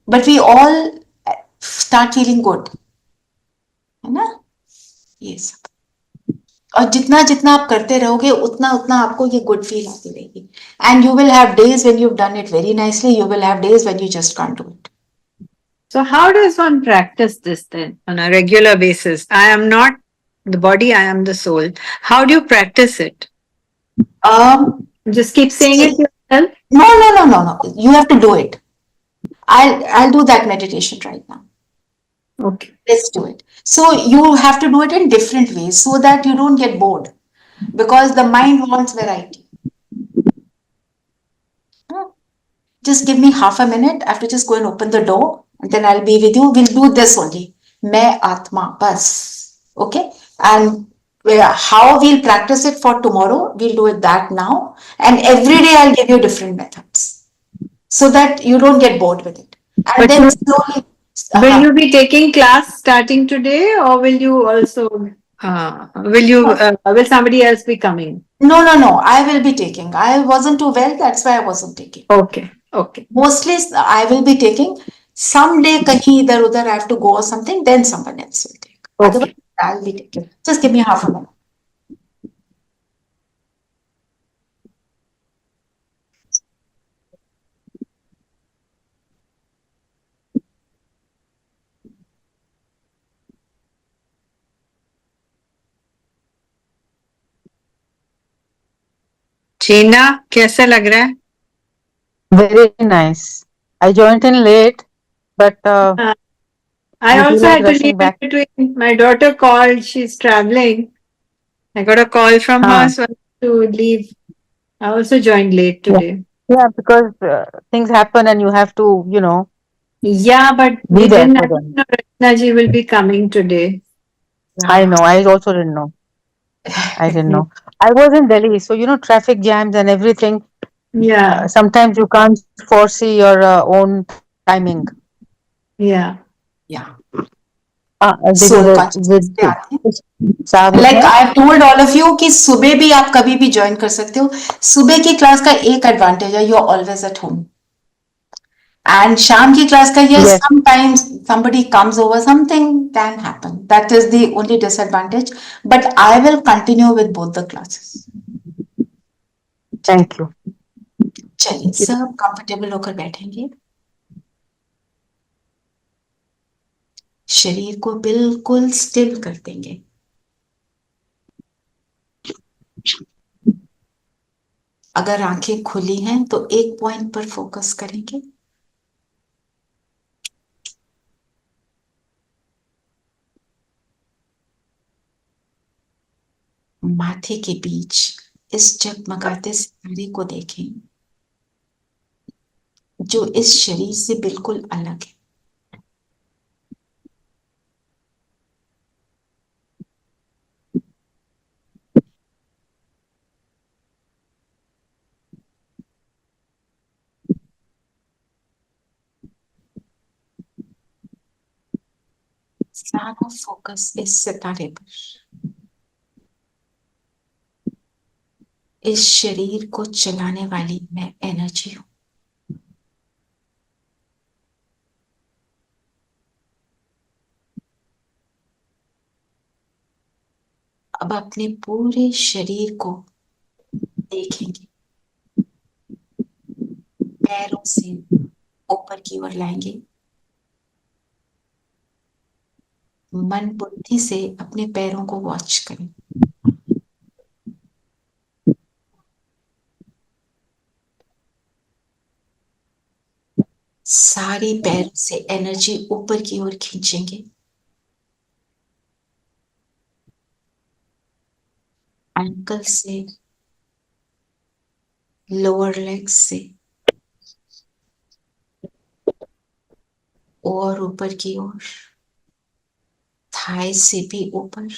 but we all start feeling good, है ना? ये सब. और जितना जितना आप करते रहोगे उतना उतना आपको ये गुड फील आती रहेगी. And you will have days when you done it very nicely, you will have days when you just can't do it. So how does one practice this then on a regular basis? I am not the body, I am the soul. How do you practice it? Just keep saying it yourself? No. You have to do it. I'll do that meditation right now. Okay. Let's do it. So you have to do it in different ways so that you don't get bored, because the mind wants variety. Just give me half a minute. I have to just go and open the door and then I'll be with you. We'll do this only. Main Atma, bas. Okay? And how we'll practice it for tomorrow, we'll do it that now. And every day I'll give you different methods so that you don't get bored with it. And But then you- slowly. Will you be taking class starting today, or will you also will somebody else be coming? No. I will be taking. I wasn't too well. That's why I wasn't taking. Okay. Okay. Mostly I will be taking. Someday kahin idhar udhar I have to go or something, then someone else will take. Okay. Otherwise I'll be taking. Just give me half a minute. Cheena, कैसा लग रहा है? Very nice. I joined in late, but I you feel also like had to rushing leave back. in between. My daughter called. She's traveling. I got a call from her, so I had to leave. I also joined late today. Yeah, because things happen and you have to, you know, Yeah, but be we there didn't for know them. Rachna ji will be coming today. I know. I also didn't know. I didn't know. I was in Delhi, so you know, traffic jams and everything. Yeah, Sometimes you can't foresee your own timing. yeah. Yeah. This Soul is a consciousness पे आते हैं. Sagar Like है? I've told all of you कि सुबह भी आप कभी भी ज्वाइन कर सकते हो. सुबह की क्लास का एक एडवांटेज है, you're always at home. And शाम की क्लास का, yes, Yes. sometimes somebody comes over, something can happen. That is the only disadvantage. But I will continue with both the classes. Thank you. चलिए सब comfortable होकर बैठेंगे. शरीर को बिल्कुल स्टिल कर देंगे. अगर आंखें खुली हैं तो एक पॉइंट पर फोकस करेंगे. माथे के बीच इस जगमगाते सितारे को देखें जो इस शरीर से बिल्कुल अलग है. सारा फोकस इस सितारे पर, इस शरीर को चलाने वाली मैं एनर्जी हूं। अब अपने पूरे शरीर को देखेंगे, पैरों से ऊपर की ओर लाएंगे, मन बुद्धि से अपने पैरों को वॉच करें। सारी पैरों से एनर्जी ऊपर की ओर खींचेंगे, एंकल से, लोअर लेग्स से और ऊपर की ओर, थाई से भी ऊपर,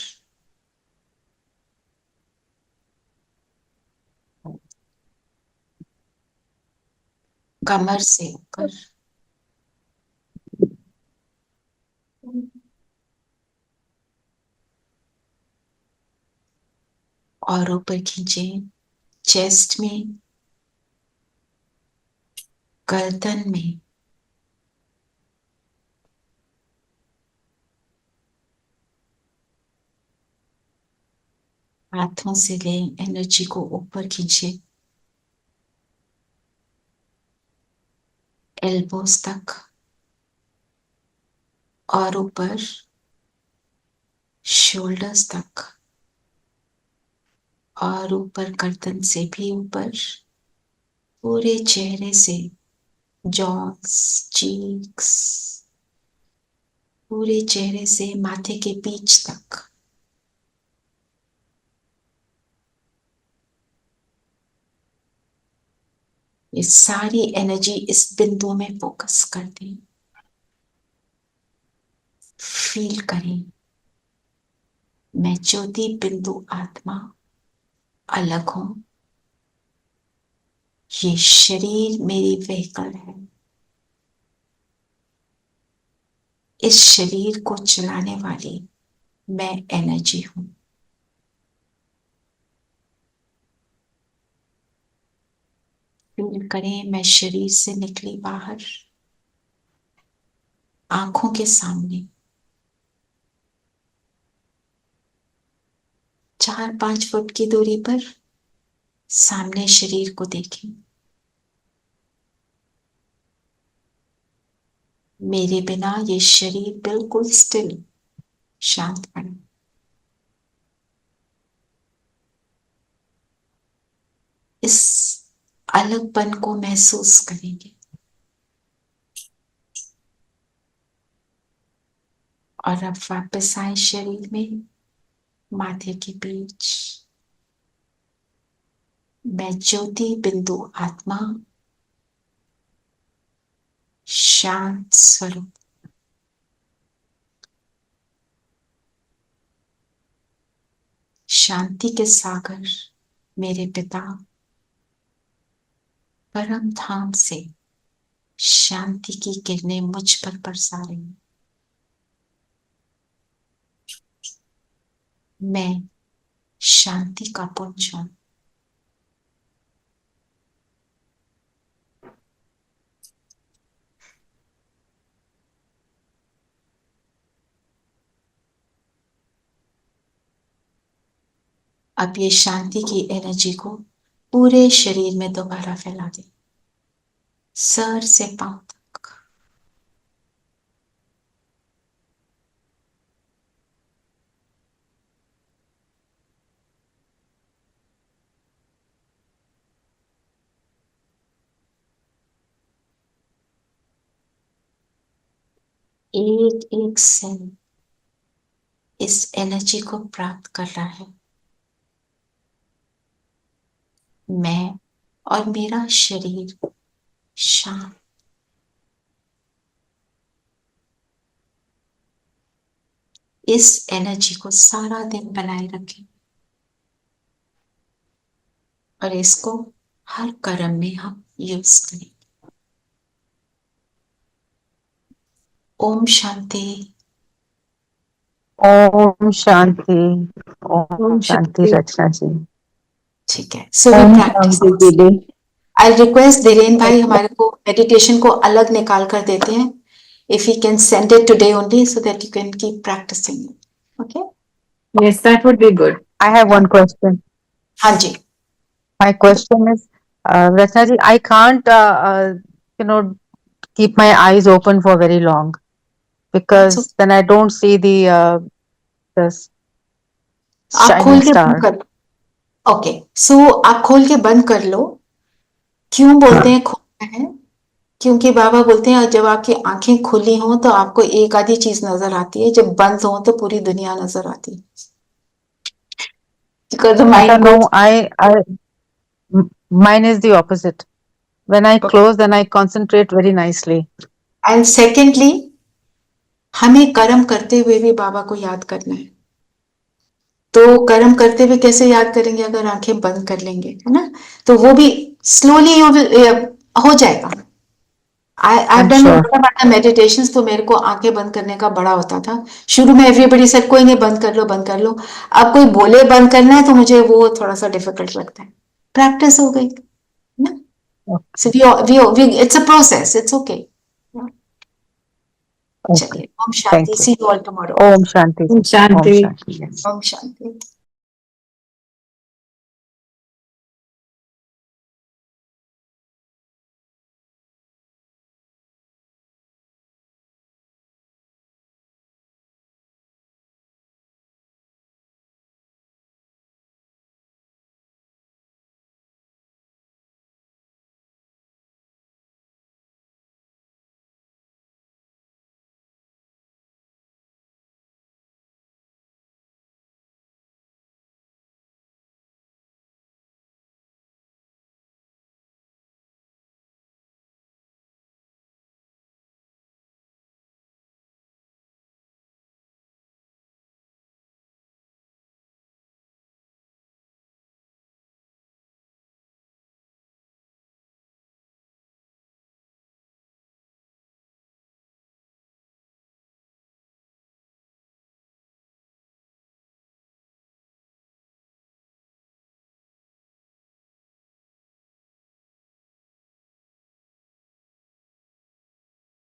कमर से ऊपर, और ऊपर खींचे चेस्ट में, गर्दन में, हाथों से लें एनर्जी को ऊपर खींचे एल्बोस तक और ऊपर शोल्डर्स तक और ऊपर गर्दन से भी ऊपर, पूरे चेहरे से जॉस, चीक्स, पूरे चेहरे से माथे के बीच तक। ये सारी एनर्जी इस बिंदु में फोकस कर दें, फील करें, मैं ज्योति बिंदु आत्मा अलग हूं, ये शरीर मेरी व्हीकल है, इस शरीर को चलाने वाली मैं एनर्जी हूं। फील करें, मैं शरीर से निकली बाहर, आंखों के सामने 4-5 फुट की दूरी पर सामने शरीर को देखें। मेरे बिना ये शरीर बिल्कुल स्टिल, शांत पड़ा। इस अलगपन को महसूस करेंगे और अब वापस आए शरीर में, माथे के बीच मैं ज्योति बिंदु आत्मा, शांत स्वरूप, शांति के सागर मेरे पिता परम धाम से शांति की किरणें मुझ पर बरसा रही हैं। मैं शांति का पुंज हूं। अब ये शांति की एनर्जी को पूरे शरीर में दोबारा फैला दें, सर से पांव तक। एक एक सेल इस एनर्जी को प्राप्त कर रहा है। मैं और मेरा शरीर शांत, इस एनर्जी को सारा दिन बनाए रखें और इसको हर कर्म में हम यूज करें। Om Shanti. Om Shanti. Om Om Shanti, Shanti. Rachna ji. ठीक है, सो वी ओम प्रैक्टिस शांति दीदी। आई रिक्वेस्ट धीरेन भाई हमारे को मेडिटेशन को अलग निकाल कर देते हैं, if you can send it today only so that you can keep practicing, okay? Yes, that would be good. I have one question. हाँ जी, My question is, Rachna ji, I can't, you know, keep my eyes open for very long because That's then I don't see the आप खोल shining के star. बंद कर, okay, सो आप खोल के बंद कर लो। क्यों बोलते हैं खोलना है? क्योंकि बाबा बोलते हैं जब आपकी आंखें खुली हों तो आपको एक आधी चीज नजर आती है, जब बंद हो तो पूरी दुनिया नजर आती है। Because the Mata, mind goes, mine is the opposite. When I close, then I concentrate very nicely. and secondly, हमें कर्म करते हुए भी बाबा को याद करना है। तो कर्म करते हुए कैसे याद करेंगे अगर आंखें बंद कर लेंगे, है ना? तो वो भी स्लोली हो जाएगा। I've done sure. meditations, तो मेरे को आंखें बंद करने का बड़ा होता था। शुरू में एवरीबडी सेड कोई नहीं, बंद कर लो बंद कर लो। अब कोई बोले बंद करना है तो मुझे वो थोड़ा सा डिफिकल्ट लगता है। प्रैक्टिस हो गई ना? So it's a process, it's okay. चलिए, Om Shanti, see you all tomorrow. Om Shanti. Om Shanti. Yes. Om Shanti.